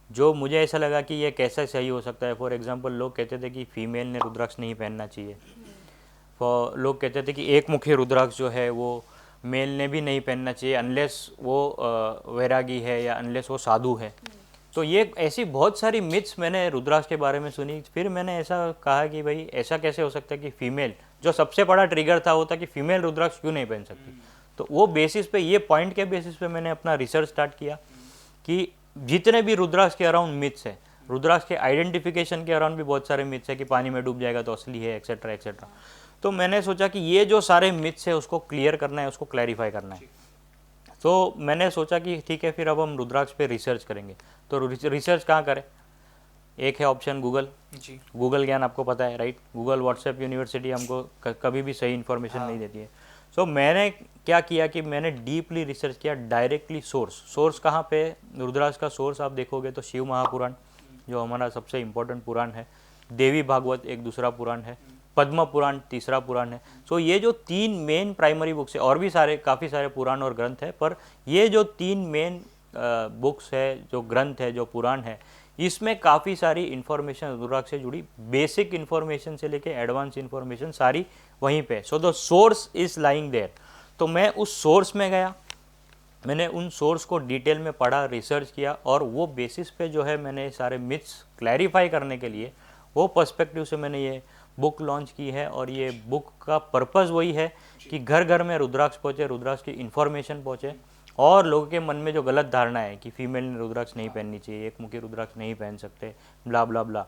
जो मुझे ऐसा लगा कि ये कैसा सही हो सकता है। फॉर एग्जांपल, लोग कहते थे कि फीमेल ने रुद्राक्ष नहीं पहनना चाहिए। लोग कहते थे कि एक मुखी रुद्राक्ष जो है वो मेल ने भी नहीं पहनना चाहिए अनलेस वो वैरागी है या अनलेस वो साधु है। तो ये ऐसी बहुत सारी मिथ्स मैंने रुद्राक्ष के बारे में सुनी। फिर मैंने ऐसा कहा कि भाई ऐसा कैसे हो सकता है कि फीमेल, जो सबसे बड़ा ट्रिगर था वो था कि फीमेल रुद्राक्ष क्यों नहीं पहन सकती। तो वो बेसिस पे, ये पॉइंट के बेसिस पे मैंने अपना रिसर्च स्टार्ट किया कि जितने भी रुद्राक्ष के अराउंड मिथ्स है, रुद्राक्ष के आइडेंटिफिकेशन के अराउंड भी बहुत सारे मिथ्स है कि पानी में डूब जाएगा तो असली है, एक्सेट्रा एक्सेट्रा। तो मैंने सोचा कि ये जो सारे मिथ्स है उसको क्लियर करना है, उसको क्लैरिफाई करना है। तो मैंने सोचा कि ठीक है, फिर अब हम रुद्राक्ष पे रिसर्च करेंगे। तो रिसर्च कहाँ करें? एक है ऑप्शन गूगल। जी। गूगल ज्ञान आपको पता है, राइट। गूगल, व्हाट्सएप यूनिवर्सिटी हमको कभी भी सही इन्फॉर्मेशन नहीं देती है। सो मैंने क्या किया कि मैंने डीपली रिसर्च किया, डायरेक्टली सोर्स कहाँ पे? रुद्राक्ष का सोर्स आप देखोगे तो शिव महापुराण, जो हमारा सबसे इम्पोर्टेंट पुराण है, देवी भागवत एक दूसरा पुराण है, पद्म पुराण तीसरा पुराण है। सो ये जो 3 मेन प्राइमरी बुक्स है, और भी सारे काफ़ी सारे पुराण और ग्रंथ है, पर ये जो 3 मेन बुक्स है, जो ग्रंथ है, जो पुराण है, इसमें काफ़ी सारी इन्फॉर्मेशन रुद्राक्ष से जुड़ी, बेसिक इन्फॉर्मेशन से लेके एडवांस इन्फॉर्मेशन सारी वहीं पे। So the source is lying there. तो मैं उस सोर्स में गया, मैंने उन सोर्स को डिटेल में पढ़ा, रिसर्च किया, और वो बेसिस पे जो है मैंने सारे मिथ्स क्लैरिफाई करने के लिए वो पर्सपेक्टिव से मैंने ये बुक लॉन्च की है। और ये बुक का पर्पज़ वही है कि घर घर में रुद्राक्ष पहुँचे, रुद्राक्ष की इन्फॉर्मेशन पहुँचे, और लोगों के मन में जो गलत धारणा है कि फीमेल ने रुद्राक्ष नहीं पहननी चाहिए, एक मुखी रुद्राक्ष नहीं पहन सकते, ब्ला ब्ला ब्ला,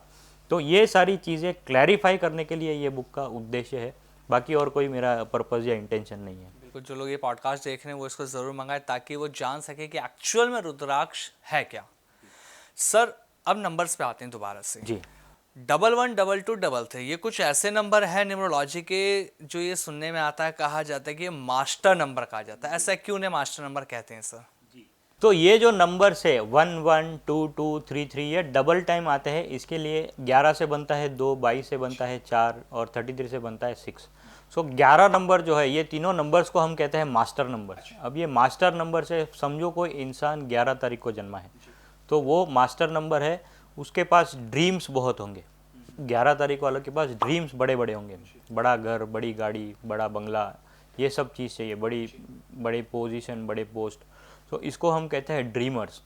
तो ये सारी चीज़ें क्लैरिफाई करने के लिए ये बुक का उद्देश्य है। बाकी और कोई मेरा पर्पज़ या इंटेंशन नहीं है। बिल्कुल, जो लोग ये पॉडकास्ट देख रहे हैं वो इसको ज़रूर मंगाएं ताकि वो जान सके कि एक्चुअल में रुद्राक्ष है क्या। सर, अब नंबर्स पे आते हैं दोबारा से। जी। 111223, ये कुछ ऐसे नंबर है न्यूमरोलॉजी के जो ये सुनने में आता है, कहा जाता है कि ये मास्टर नंबर कहा जाता है। ऐसा क्यों ने मास्टर नंबर कहते हैं सर? तो ये जो नंबर्स है 1 1 2 2 3 3, ये डबल टाइम आते हैं। इसके लिए 11 से बनता है 2, 22 से बनता है 4, और 33 से बनता है 6। सो 11 नंबर जो है, ये तीनों नंबर्स को हम कहते हैं मास्टर नंबर। अब ये मास्टर नंबर से समझो कोई इंसान 11 तारीख को जन्मा है तो वो मास्टर नंबर है। उसके पास ड्रीम्स बहुत होंगे, 11 तारीख वालों के पास ड्रीम्स बड़े बड़े होंगे, बड़ा घर, बड़ी गाड़ी, बड़ा बंगला, ये सब चीज़ चाहिए, बड़ी पोजीशन, बड़े पोस्ट। तो इसको हम कहते हैं ड्रीमर्स।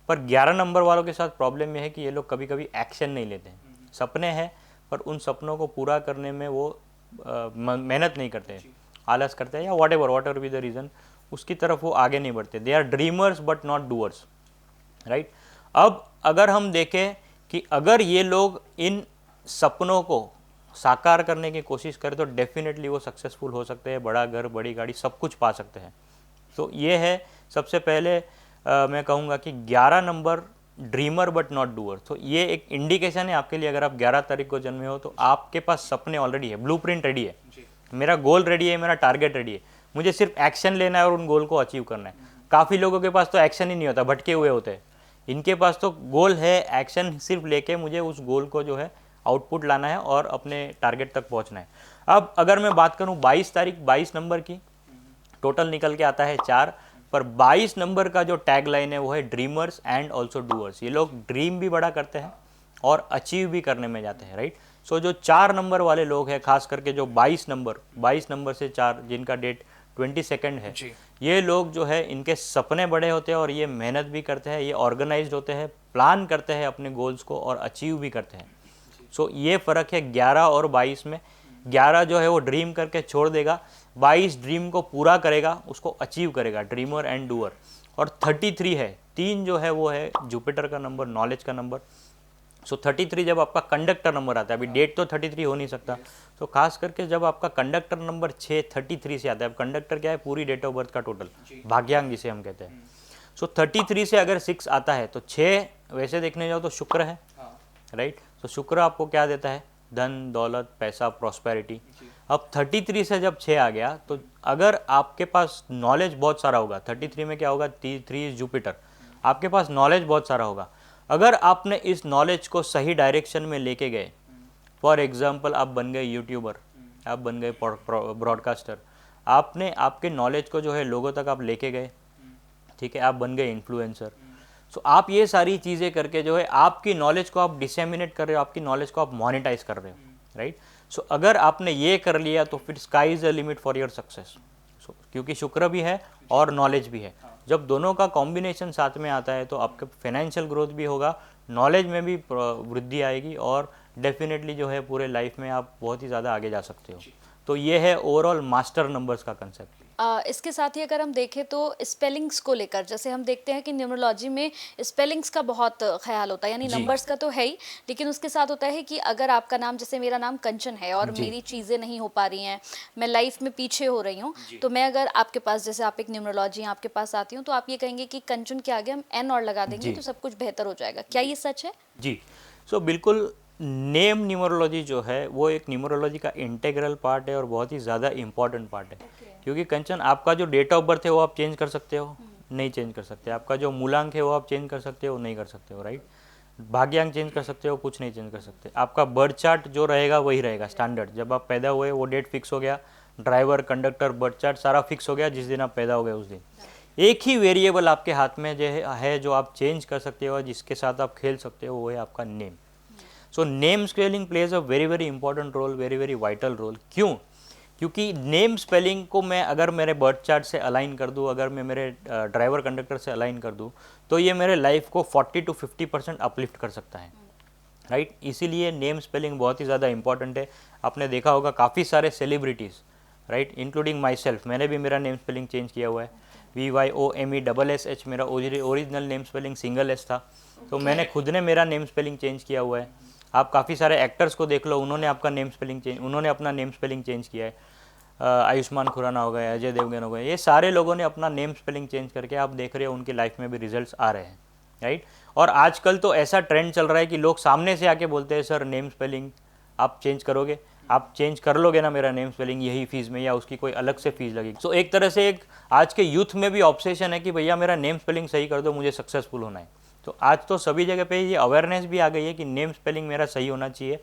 पर 11 नंबर वालों के साथ प्रॉब्लम यह है कि ये लोग कभी कभी एक्शन नहीं लेते हैं। सपने हैं पर उन सपनों को पूरा करने में वो मेहनत नहीं करते, आलस करते हैं, या whatever be the reason, उसकी तरफ वो आगे नहीं बढ़ते। They are dreamers but not doers, right. अब अगर हम देखें कि अगर ये लोग इन सपनों को साकार करने की कोशिश करें तो डेफिनेटली वो सक्सेसफुल हो सकते हैं, बड़ा घर, बड़ी गाड़ी, सब कुछ पा सकते हैं। तो ये है सबसे पहले मैं कहूँगा कि 11 number dreamer but not doer. तो ये एक इंडिकेशन है आपके लिए, अगर आप 11 तारीख को जन्मे हो तो आपके पास सपने ऑलरेडी है, ब्लूप्रिंट रेडी है, मेरा गोल रेडी है, मेरा टारगेट रेडी है, मुझे सिर्फ एक्शन लेना है और उन गोल को अचीव करना है। काफ़ी लोगों के पास तो एक्शन ही नहीं होता, भटके हुए होते हैं। इनके पास तो गोल है, एक्शन सिर्फ लेके मुझे उस गोल को जो है आउटपुट लाना है और अपने टारगेट तक पहुंचना है। अब अगर मैं बात करूं 22 तारीख, 22 नंबर की, टोटल निकल के आता है 4, पर 22 नंबर का जो टैग लाइन है वो है ड्रीमर्स एंड ऑल्सो डूअर्स। ये लोग ड्रीम भी बड़ा करते हैं और अचीव भी करने में जाते हैं, राइट। सो जो 4 नंबर वाले लोग हैं, खास करके जो 22 नंबर से 4, जिनका डेट 22 है, ये लोग जो है, इनके सपने बड़े होते हैं और ये मेहनत भी करते हैं, ये ऑर्गेनाइज्ड होते हैं, प्लान करते हैं अपने गोल्स को और अचीव भी करते हैं। सो ये फ़र्क है 11 और 22 में। 11 जो है वो ड्रीम करके छोड़ देगा, 22 ड्रीम को पूरा करेगा, उसको अचीव करेगा, ड्रीमर एंड डूअर। और 33 है, 3 जो है वो है जुपिटर का नंबर, नॉलेज का नंबर। सो 33 जब आपका कंडक्टर नंबर आता है, अभी डेट तो 33 हो नहीं सकता, तो खास करके जब आपका कंडक्टर नंबर 6 33 से आता है, अब कंडक्टर क्या है, पूरी डेट ऑफ बर्थ का टोटल, भाग्यांक जिसे हम कहते हैं। सो 33 से अगर 6 आता है तो 6 वैसे देखने जाओ तो शुक्र है, राइट। तो शुक्र आपको क्या देता है, धन दौलत पैसा प्रॉस्पेरिटी। अब 33 से जब 6 आ गया तो अगर आपके पास नॉलेज बहुत सारा होगा, 33 में क्या होगा, 3 जुपिटर, आपके पास नॉलेज बहुत सारा होगा, अगर आपने इस नॉलेज को सही डायरेक्शन में लेके गए, फॉर एग्जाम्पल आप बन गए यूट्यूबर, आप बन गए ब्रॉडकास्टर, आपने आपके नॉलेज को जो है लोगों तक आप लेके गए, ठीक है, आप बन गए इन्फ्लुएंसर। सो आप ये सारी चीज़ें करके जो है आपकी नॉलेज को आप डिसेमिनेट कर रहे हो, आपकी नॉलेज को आप मोनेटाइज कर रहे हो, राइट। सो अगर आपने ये कर लिया तो फिर sky is the limit for your success. So क्योंकि शुक्र भी है और नॉलेज भी है, जब दोनों का कॉम्बिनेशन साथ में आता है तो आपका फाइनेंशियल ग्रोथ भी होगा, नॉलेज में भी वृद्धि आएगी और डेफिनेटली जो है पूरे लाइफ में आप बहुत ही ज़्यादा आगे जा सकते हो। तो ये है ओवरऑल मास्टर नंबर्स का कंसेप्ट। इसके साथ ही अगर हम देखें तो स्पेलिंग्स को लेकर, जैसे हम देखते हैं कि न्यूमरोलॉजी में स्पेलिंग्स का बहुत ख्याल होता है, यानी नंबर्स का तो है ही, लेकिन उसके साथ होता है कि अगर आपका नाम, जैसे मेरा नाम कंचन है और मेरी चीज़ें नहीं हो पा रही हैं, मैं लाइफ में पीछे हो रही हूँ, तो मैं अगर आपके पास, जैसे आप एक न्यूमरोलॉजी आपके पास आती हूँ, तो आप ये कहेंगे कि कंचन के आगे हम एन और लगा देंगे तो सब कुछ बेहतर हो जाएगा, क्या ये सच है? जी, सो बिल्कुल, नेम न्यूमरोलॉजी जो है वो एक न्यूमरोलॉजी का इंटेग्रल पार्ट है और बहुत ही ज़्यादा इंपॉर्टेंट पार्ट है। क्योंकि कंचन, आपका जो डेट ऑफ बर्थ है वो आप चेंज कर सकते हो, नहीं चेंज कर सकते। आपका जो मूलांक है वो आप चेंज कर सकते हो, नहीं कर सकते हो, राइट। भाग्यांक चेंज कर सकते हो, कुछ नहीं चेंज कर सकते। आपका बर्थ चार्ट जो रहेगा वही रहेगा स्टैंडर्ड, जब आप पैदा हुए वो डेट फिक्स हो गया, ड्राइवर कंडक्टर बर्थ चार्ट सारा फिक्स हो गया, जिस दिन आप पैदा हो गए उस दिन। एक ही वेरिएबल आपके हाथ में जो है जो आप चेंज कर सकते हो, जिसके साथ आप खेल सकते हो, वो है आपका name. So name spelling plays a very very important role, very very vital role. क्यों? क्योंकि नेम स्पेलिंग को मैं अगर मेरे बर्थ चार्ट से अलाइन कर दूँ, अगर मैं मेरे ड्राइवर कंडक्टर से अलाइन कर दूँ, तो ये मेरे लाइफ को 40 to 50% अपलिफ्ट कर सकता है, राइट। इसीलिए नेम स्पेलिंग बहुत ही ज़्यादा इंपॉर्टेंट है। आपने देखा होगा काफ़ी सारे celebrities, right, including my self, मैंने भी मेरा नेम स्पेलिंग चेंज किया हुआ है। VYOMESSH मेरा original name spelling single S था, तो मैंने खुद ने मेरा नेम स्पेलिंग चेंज किया हुआ है। आप काफ़ी सारे एक्टर्स को देख लो, उन्होंने अपना नेम स्पेलिंग चेंज किया है। आयुष्मान खुराना हो गए, अजय देवगन हो गए, ये सारे लोगों ने अपना नेम स्पेलिंग चेंज करके आप देख रहे हो उनकी लाइफ में भी रिजल्ट्स आ रहे हैं, राइट। और आजकल तो ऐसा ट्रेंड चल रहा है कि लोग सामने से आके बोलते हैं, सर नेम स्पेलिंग आप चेंज करोगे, आप चेंज कर लोगे ना मेरा नेम स्पेलिंग यही फीस में, या उसकी कोई अलग से फीस लगेगी। सो एक तरह से एक आज के यूथ में भी ऑब्सेशन है कि भैया मेरा नेम स्पेलिंग सही कर दो, मुझे सक्सेसफुल होना है। तो आज तो सभी जगह पे ये अवेयरनेस भी आ गई है कि नेम स्पेलिंग मेरा सही होना चाहिए।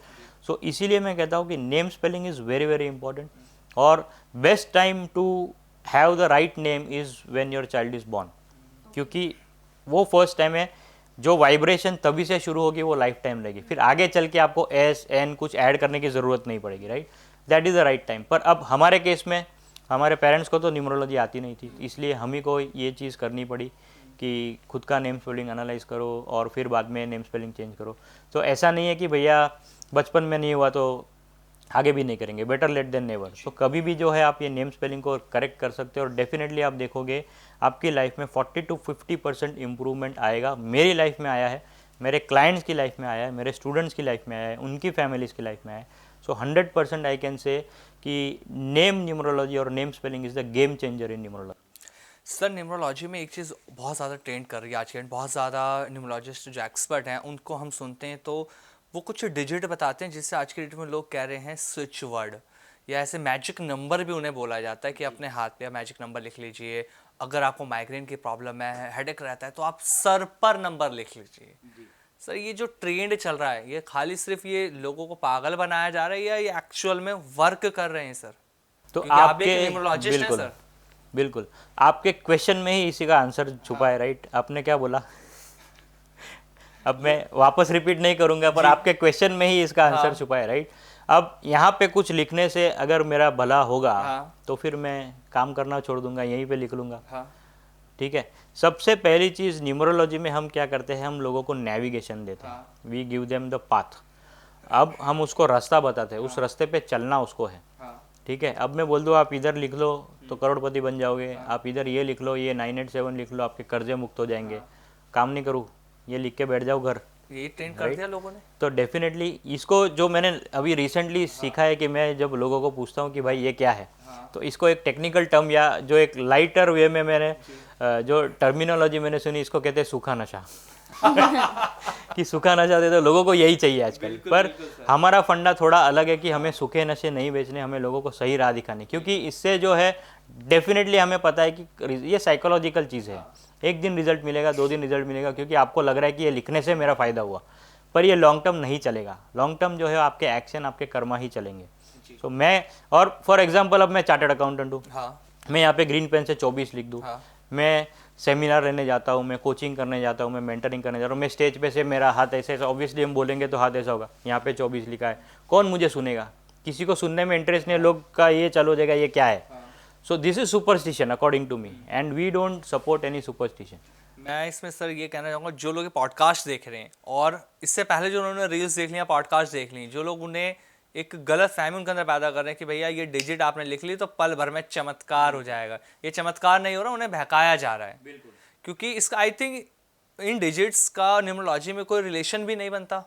सो इसीलिए मैं कहता हूँ कि name spelling is very very important, और best time to have the right name is when your child is born, क्योंकि वो फर्स्ट टाइम है जो वाइब्रेशन तभी से शुरू होगी, वो लाइफ टाइम रहेगी। फिर आगे चल के आपको एस एन कुछ ऐड करने की ज़रूरत नहीं पड़ेगी, right. That is the right time. पर अब हमारे केस में हमारे पेरेंट्स को तो न्यूमरोलॉजी आती नहीं थी, इसलिए हम ही को ये चीज़ करनी पड़ी कि खुद का नेम स्पेलिंग एनालाइज करो और फिर बाद में नेम स्पेलिंग चेंज करो। तो ऐसा नहीं है कि भैया बचपन में नहीं हुआ तो आगे भी नहीं करेंगे, बेटर लेट देन नेवर। तो कभी भी जो है आप ये नेम स्पेलिंग को करेक्ट कर सकते हो, और डेफिनेटली आप देखोगे आपकी लाइफ में 40 to 50% इम्प्रूवमेंट आएगा। मेरी लाइफ में आया है, मेरे क्लाइंट्स की लाइफ में आया है, मेरे स्टूडेंट्स की लाइफ में आया है, उनकी फैमिलीज़ की लाइफ में आया है। सो 100% आई कैन से कि नेम न्यूमरोलॉजी और name spelling is the game changer in numerology. Sir numerology में एक चीज़ बहुत ज़्यादा ट्रेंड कर रही है आज के, बहुत ज़्यादा न्यूमरोलॉजिस्ट जो एक्सपर्ट हैं उनको हम सुनते हैं तो वो कुछ डिजिट बताते हैं, जिससे आज के डेट में लोग कह रहे हैं स्विच वर्ड, या ऐसे मैजिक नंबर भी उन्हें बोला जाता है कि अपने हाथ पे मैजिक नंबर लिख लीजिए। अगर आपको माइग्रेन की प्रॉब्लम है, हेडेक रहता है, तो आप सर पर नंबर लिख लीजिए। सर ये जो ट्रेंड चल रहा है, ये खाली सिर्फ ये लोगों को पागल बनाया जा रहा है, या ये एक्चुअल में वर्क कर रहे हैं सर? तो क्योंकि आप आपके एक न्यूमरोलॉजिस्ट हैं सर। बिल्कुल आपके क्वेश्चन में ही इसी का आंसर छुपा है, राइट। आपने क्या बोला? अब मैं वापस रिपीट नहीं करूंगा, पर आपके क्वेश्चन में ही इसका आंसर छुपा है, राइट। अब यहाँ पे कुछ लिखने से अगर मेरा भला होगा तो फिर मैं काम करना छोड़ दूंगा, यहीं पे लिख लूंगा, ठीक है। सबसे पहली चीज़ न्यूमरोलॉजी में हम क्या करते हैं, हम लोगों को नेविगेशन देते हैं, we give them the path. अब हम उसको रास्ता बताते हैं, उस रास्ते पे चलना उसको है, ठीक है। अब मैं बोल दूँ आप इधर लिख लो तो करोड़पति बन जाओगे, आप इधर ये लिख लो, ये 987 लिख लो, आपके कर्जे मुक्त हो जाएंगे। काम नहीं करूँ, ये लिख के बैठ जाओ घर, ये ट्रेन कर दिया लोगों ने। तो डेफिनेटली इसको जो मैंने अभी रिसेंटली सीखा है कि मैं जब लोगों को पूछता हूँ कि भाई ये क्या है, तो इसको एक टेक्निकल टर्म या जो एक लाइटर वे में मैंने जो टर्मिनोलॉजी मैंने सुनी, इसको कहते हैं सूखा नशा। कि सूखा नशा दे तो लोगों को यही चाहिए आजकल। पर हमारा फंडा थोड़ा अलग है कि हमें सूखे नशे नहीं बेचने, हमें लोगों को सही राह दिखानी, क्योंकि इससे जो है डेफिनेटली हमें पता है कि ये साइकोलॉजिकल चीज़ है। एक दिन रिजल्ट मिलेगा, 2 दिन रिजल्ट मिलेगा, क्योंकि आपको लग रहा है कि ये लिखने से मेरा फ़ायदा हुआ, पर ये लॉन्ग टर्म नहीं चलेगा। लॉन्ग टर्म जो है आपके एक्शन, आपके कर्मा ही चलेंगे। तो मैं, और फॉर एग्जांपल अब मैं चार्टर्ड अकाउंटेंट हूँ, हाँ मैं यहाँ पे ग्रीन पेन से 24 लिख दूँ, हाँ मैं सेमिनार लेने जाता हूँ, मैं कोचिंग करने जाता हूँ, मैं मेंटरिंग करने जा रहा हूँ, मैं स्टेज पे से मेरा हाथ ऐसे ऐसा, ऑब्वियसली हम बोलेंगे तो हाथ ऐसा होगा, यहाँ पे 24 लिखा है, कौन मुझे सुनेगा? किसी को सुनने में इंटरेस्ट नहीं है, लोग का ये चलो जाएगा ये क्या है। So this is superstition according to me, and we don't support any superstition. मैं इसमें सर ये कहना चाहूँगा, जो लोग पॉडकास्ट देख रहे हैं और इससे पहले जो उन्होंने रील्स देख ली या पॉडकास्ट देख ली, जो लोग उन्हें एक गलत फहमी उनके अंदर पैदा कर रहे हैं कि भैया ये डिजिट आपने लिख ली तो पल भर में चमत्कार हो जाएगा, ये चमत्कार नहीं हो रहा, उन्हें बहकाया जा रहा है। क्योंकि इसका आई थिंक इन डिजिट्स का न्यूमरोलॉजी में कोई रिलेशन भी नहीं बनता।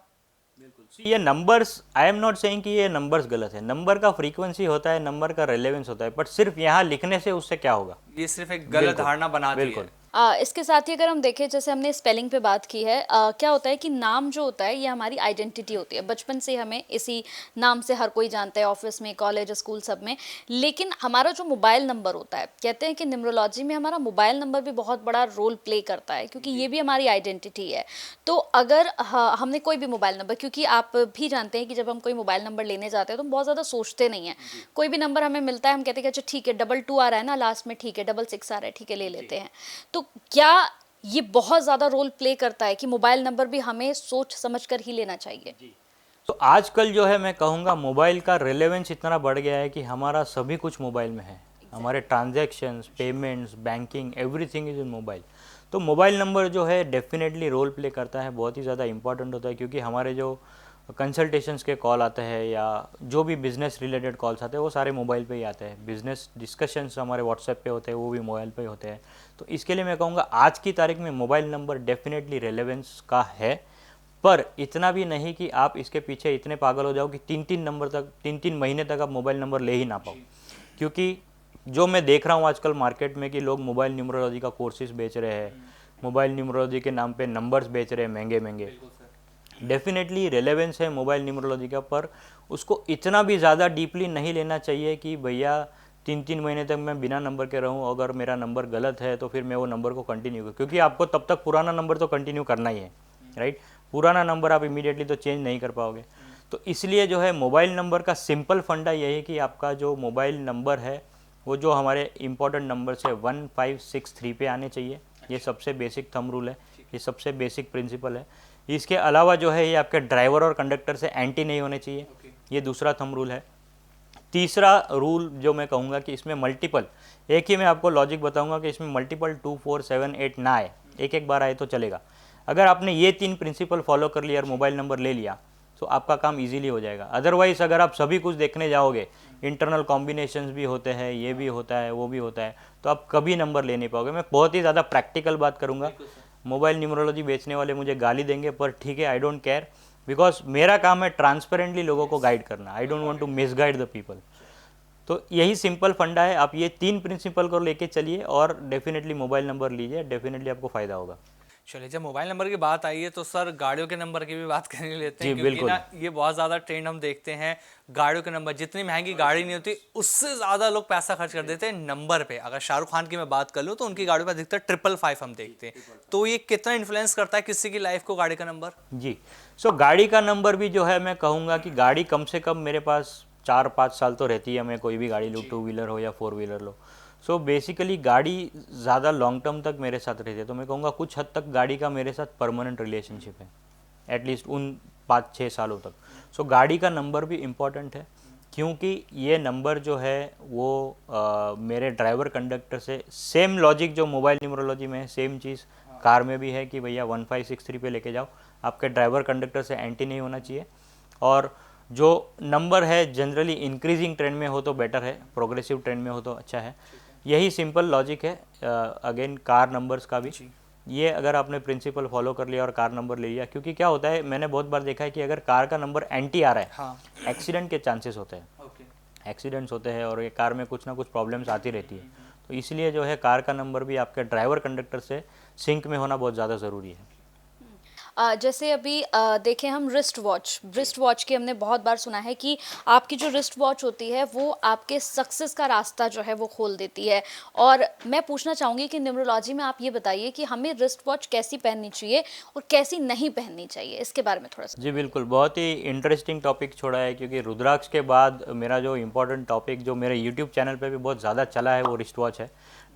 ये numbers, I am not saying कि ये नंबर्स गलत है, नंबर का फ्रीक्वेंसी होता है, नंबर का रेलेवेंस होता है, बट सिर्फ यहाँ लिखने से उससे क्या होगा? ये सिर्फ एक गलत धारणा बनाती है। बिल्कुल। इसके साथ ही अगर हम देखें, जैसे हमने स्पेलिंग पे बात की है, क्या होता है कि नाम जो होता है ये हमारी आइडेंटिटी होती है। बचपन से हमें इसी नाम से हर कोई जानता है, ऑफिस में, कॉलेज, स्कूल, सब में। लेकिन हमारा जो मोबाइल नंबर होता है, कहते हैं कि न्यूमरोलॉजी में हमारा मोबाइल नंबर भी बहुत बड़ा रोल प्ले करता है, क्योंकि ये भी हमारी आइडेंटिटी है। तो अगर हमने कोई भी मोबाइल नंबर, क्योंकि आप भी जानते हैं कि जब हम कोई मोबाइल नंबर लेने जाते हैं तो हम बहुत ज़्यादा सोचते नहीं हैं। कोई भी नंबर हमें मिलता है, हम कहते हैं कि अच्छा ठीक है, 22 आ रहा है ना लास्ट में, ठीक है, 66 आ रहा है, ठीक है, ले लेते हैं। तो क्या ये बहुत ज़्यादा रोल प्ले करता है कि मोबाइल नंबर भी हमें सोच समझ कर ही लेना चाहिए? तो आजकल जो है मैं कहूँगा मोबाइल का रेलेवेंस इतना बढ़ गया है कि हमारा सभी कुछ मोबाइल में है। हमारे transactions, payments, banking, everything is in mobile. तो मोबाइल नंबर जो है डेफिनेटली रोल प्ले करता है, बहुत ही ज़्यादा इंपॉर्टेंट होता है, क्योंकि हमारे जो कंसल्टेशंस के कॉल आते हैं या जो भी बिज़नेस रिलेटेड कॉल्स आते हैं वो सारे मोबाइल पे ही आते हैं। बिज़नेस डिस्कशंस हमारे व्हाट्सएप पे होते हैं, वो भी मोबाइल पे ही होते हैं। तो इसके लिए मैं कहूँगा आज की तारीख में मोबाइल नंबर डेफिनेटली रेलेवेंस का है, पर इतना भी नहीं कि आप इसके पीछे इतने पागल हो जाओ कि 3-3 नंबर तक, 3-3 महीने तक आप मोबाइल नंबर ले ही ना पाओ। क्योंकि जो मैं देख रहा हूँ आजकल मार्केट में कि लोग मोबाइल न्यूमरोलॉजी का कोर्सेज बेच रहे हैं, मोबाइल न्यूमरोलॉजी के नाम पे नंबर्स बेच रहे हैं महंगे महंगे। डेफिनेटली रेलेवेंस है मोबाइल न्यूमरोलॉजी का, पर उसको इतना भी ज़्यादा डीपली नहीं लेना चाहिए कि भैया 3-3 महीने तक मैं बिना नंबर के रहूं, अगर मेरा नंबर गलत है तो फिर मैं वो नंबर को कंटिन्यू करूँ, क्योंकि आपको तब तक पुराना नंबर तो कंटिन्यू करना ही है, राइट। पुराना नंबर आप इमीडिएटली तो चेंज नहीं कर पाओगे। तो इसलिए जो है मोबाइल नंबर का सिंपल फंडा यही है कि आपका जो मोबाइल नंबर है वो जो हमारे इंपॉर्टेंट नंबर से 1563 पे आने चाहिए। ये सबसे बेसिक थंब रूल है, ये सबसे बेसिक प्रिंसिपल है। इसके अलावा जो है ये आपके ड्राइवर और कंडक्टर से एंटी नहीं होने चाहिए, ये दूसरा थंब रूल है। तीसरा रूल जो मैं कहूँगा कि इसमें मल्टीपल, एक ही मैं आपको लॉजिक बताऊंगा कि इसमें मल्टीपल 2, 4, 7, 8 ना आए, एक बार आए तो चलेगा। अगर आपने ये 3 प्रिंसिपल फॉलो कर लिया और मोबाइल नंबर ले लिया तो आपका काम इजीली हो जाएगा। अदरवाइज अगर आप सभी कुछ देखने जाओगे, इंटरनल कॉम्बिनेशंस भी होते हैं, ये भी होता है, वो भी होता है, तो आप कभी नंबर ले नहीं पाओगे। मैं बहुत ही ज़्यादा प्रैक्टिकल बात करूँगा। मोबाइल न्यूमरोलॉजी बेचने वाले मुझे गाली देंगे, पर ठीक है, आई डोंट केयर, बिकॉज मेरा काम है ट्रांसपेरेंटली लोगों को गाइड करना। I don't want to misguide the people. तो यही सिंपल फंडा है, आप ये 3 प्रिंसिपल को लेके चलिए और डेफिनेटली मोबाइल नंबर लीजिए, डेफिनेटली आपको फ़ायदा होगा। चलिए, जब मोबाइल नंबर की बात आई है तो सर गाड़ियों के नंबर की भी बात करने लेते हैं, जी, क्योंकि बिल्कुल। ना ये बहुत ज़्यादा ट्रेंड हम देखते हैं। गाड़ियों के नंबर, जितनी महंगी गाड़ी नहीं होती उससे ज़्यादा लोग पैसा खर्च कर देते हैं नंबर पे। अगर शाहरुख खान की मैं बात कर लूँ तो उनकी गाड़ियों पर अधिकतर 555 हम देखते हैं। तो ये कितना इन्फ्लुएंस करता है किसी की लाइफ को, गाड़ी का नंबर? जी, सो गाड़ी का नंबर भी जो है मैं कहूँगा कि गाड़ी कम से कम मेरे पास 4-5 साल तो रहती है। मैं कोई भी गाड़ी लूँ, 2 व्हीलर हो या 4 व्हीलर लो, सो बेसिकली गाड़ी ज़्यादा लॉन्ग टर्म तक मेरे साथ रहती है। तो मैं कहूँगा कुछ हद तक गाड़ी का मेरे साथ परमानेंट रिलेशनशिप है, एटलीस्ट उन 5-6 सालों तक। सो गाड़ी का नंबर भी इम्पॉर्टेंट है, क्योंकि ये नंबर जो है वो मेरे ड्राइवर कंडक्टर से सेम लॉजिक जो मोबाइल न्यूमरोलॉजी में है, सेम चीज़ कार में भी है कि भैया 1563 पे लेके जाओ, आपके ड्राइवर कंडक्टर से एंटी नहीं होना चाहिए। और जो नंबर है जनरली इंक्रीजिंग ट्रेंड में हो तो बेटर है, प्रोग्रेसिव ट्रेंड में हो तो अच्छा है। यही सिंपल लॉजिक है अगेन कार नंबर्स का भी। ये अगर आपने प्रिंसिपल फॉलो कर लिया और कार नंबर ले लिया, क्योंकि क्या होता है मैंने बहुत बार देखा है कि अगर कार का नंबर एंटी आ रहा है, हाँ। एक्सीडेंट के चांसेस होते हैं, ओके। एक्सीडेंट्स होते हैं और ये कार में कुछ ना कुछ प्रॉब्लम्स आती रहती है। तो इसलिए जो है कार का नंबर भी आपके ड्राइवर कंडक्टर से सिंक में होना बहुत ज़्यादा ज़रूरी है। जैसे अभी देखें हम रिस्ट वॉच की हमने बहुत बार सुना है कि आपकी जो रिस्ट वॉच होती है वो आपके सक्सेस का रास्ता जो है वो खोल देती है। और मैं पूछना चाहूँगी कि न्यूमरोलॉजी में आप ये बताइए कि हमें रिस्ट वॉच कैसी पहननी चाहिए और कैसी नहीं पहननी चाहिए, इसके बारे में थोड़ा सा। जी बिल्कुल, बहुत ही इंटरेस्टिंग टॉपिक छोड़ा है, क्योंकि रुद्राक्ष के बाद मेरा जो इम्पोर्टेंट टॉपिक जो मेरे यूट्यूब चैनल पे भी बहुत ज़्यादा चला है वो रिस्ट वॉच है,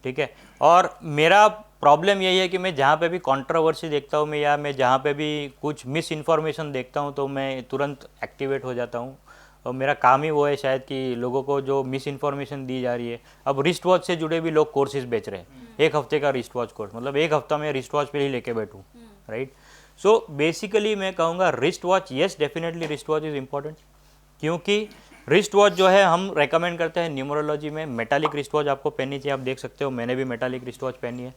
ठीक है। और मेरा प्रॉब्लम यही है कि मैं जहाँ पे भी कंट्रोवर्सी देखता हूँ या मैं जहाँ पे भी कुछ मिस इन्फॉर्मेशन देखता हूँ तो मैं तुरंत एक्टिवेट हो जाता हूँ। और मेरा काम ही वो है शायद कि लोगों को जो मिस इन्फॉर्मेशन दी जा रही है, अब रिस्ट वॉच से जुड़े भी लोग कोर्सेज बेच रहे हैं, 1 हफ्ते का रिस्ट वॉच कोर्स, मतलब 1 हफ्ता में रिस्ट वॉच पे ही लेके बैठूँ, राइट। सो बेसिकली मैं कहूँगा wrist watch, yes definitely wrist watch is important, क्योंकि रिस्ट वॉच जो है हम रेकमेंड करते हैं न्यूमरोलॉजी में मेटालिक रिस्ट वॉच आपको पहननी चाहिए। आप देख सकते हो मैंने भी मेटालिक रिस्ट वॉच पहनी है,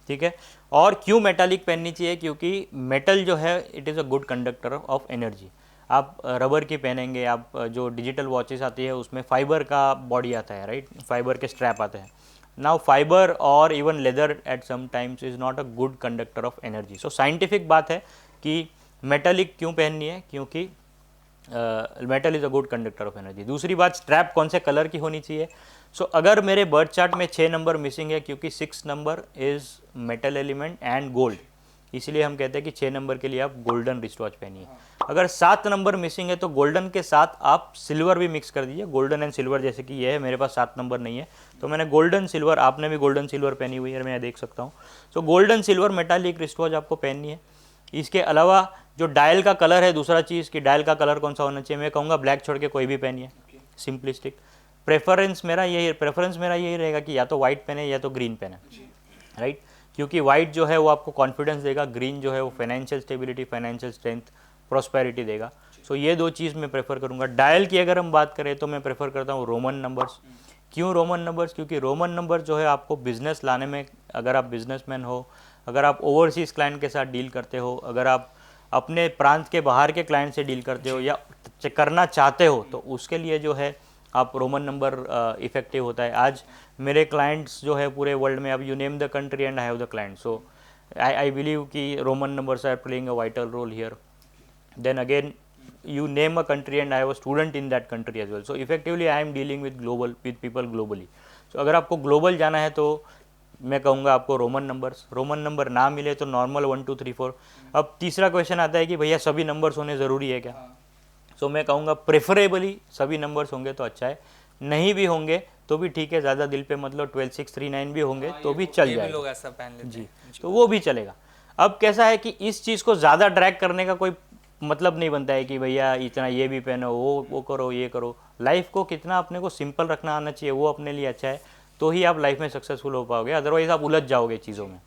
ठीक है। और क्यों मेटालिक पहननी चाहिए, क्योंकि मेटल जो है it is a good conductor of energy. आप रबर की पहनेंगे, आप जो डिजिटल वॉचेस आती है उसमें फाइबर का बॉडी आता है, राइट, फाइबर के स्ट्रैप आते हैं। नाउ फाइबर और even leather at some times is not a good conductor of energy. So scientific बात है कि मेटालिक क्यों पहननी है, क्योंकि metal is a good conductor of energy. दूसरी बात, स्ट्रैप कौन से कलर की होनी चाहिए। सो अगर मेरे बर्थ चार्ट में 6 नंबर मिसिंग है, क्योंकि 6 number is metal element and gold, इसलिए हम कहते हैं कि 6 नंबर के लिए आप गोल्डन रिस्ट वॉच पहनिए। अगर 7 नंबर मिसिंग है तो गोल्डन के साथ आप सिल्वर भी मिक्स कर दीजिए, गोल्डन एंड सिल्वर, जैसे कि ये है, मेरे पास 7 नंबर नहीं है तो मैंने गोल्डन सिल्वर, आपने भी गोल्डन सिल्वर पहनी हुई है, मैं देख सकता हूँ। सो golden silver metallic wrist watch आपको पहननी है। इसके अलावा जो डायल का कलर है, दूसरा चीज़ कि डायल का कलर कौन सा होना चाहिए, मैं कहूँगा ब्लैक छोड़ के कोई भी पहनिए, सिंपलिस्टिक। प्रेफरेंस मेरा यही रहेगा कि या तो वाइट पहने या तो ग्रीन पहने, राइट, क्योंकि वाइट जो है वो आपको कॉन्फिडेंस देगा, ग्रीन जो है वो financial stability, financial strength, prosperity देगा। सो ये 2 चीज़ मैं प्रेफर करूँगा। डायल की अगर हम बात करें तो मैं प्रेफर करता हूँ रोमन नंबर्स। क्यों रोमन नंबर्स, क्योंकि रोमन नंबर जो है आपको बिजनेस लाने में, अगर आप बिजनेसमैन हो, अगर आप ओवरसीज़ क्लाइंट के साथ डील करते हो, अगर आप अपने प्रांत के बाहर के क्लाइंट से डील करते हो या करना चाहते हो, तो उसके लिए जो है आप रोमन नंबर इफेक्टिव होता है। आज मेरे क्लाइंट्स जो है पूरे वर्ल्ड में, अब you name the country and I have the client, so I believe कि Roman numbers are playing a vital role here. Then again you name a country and I have a student in that country as well, so effectively I am dealing with people globally. So अगर आपको global जाना है तो मैं कहूँगा आपको Roman number ना मिले तो नॉर्मल 1 2 3 4। अब तीसरा क्वेश्चन आता है कि भैया सभी नंबर्स होने ज़रूरी है क्या। सो मैं कहूँगा प्रेफरेबली सभी नंबर्स होंगे तो अच्छा है, नहीं भी होंगे तो भी ठीक है, ज़्यादा दिल पे मतलब 12 6 3 9 भी होंगे तो भी चल जाएगा, लोग ऐसा पहन लेते जी, हैं। तो वो भी चलेगा। अब कैसा है कि इस चीज़ को ज़्यादा ड्रैग करने का कोई मतलब नहीं बनता है कि भैया इतना ये भी पहनो, वो करो, ये करो। लाइफ को कितना अपने को सिंपल रखना आना चाहिए, वो अपने लिए अच्छा है, तो ही आप लाइफ में सक्सेसफुल हो पाओगे, अदरवाइज आप उलझ जाओगे चीज़ों में।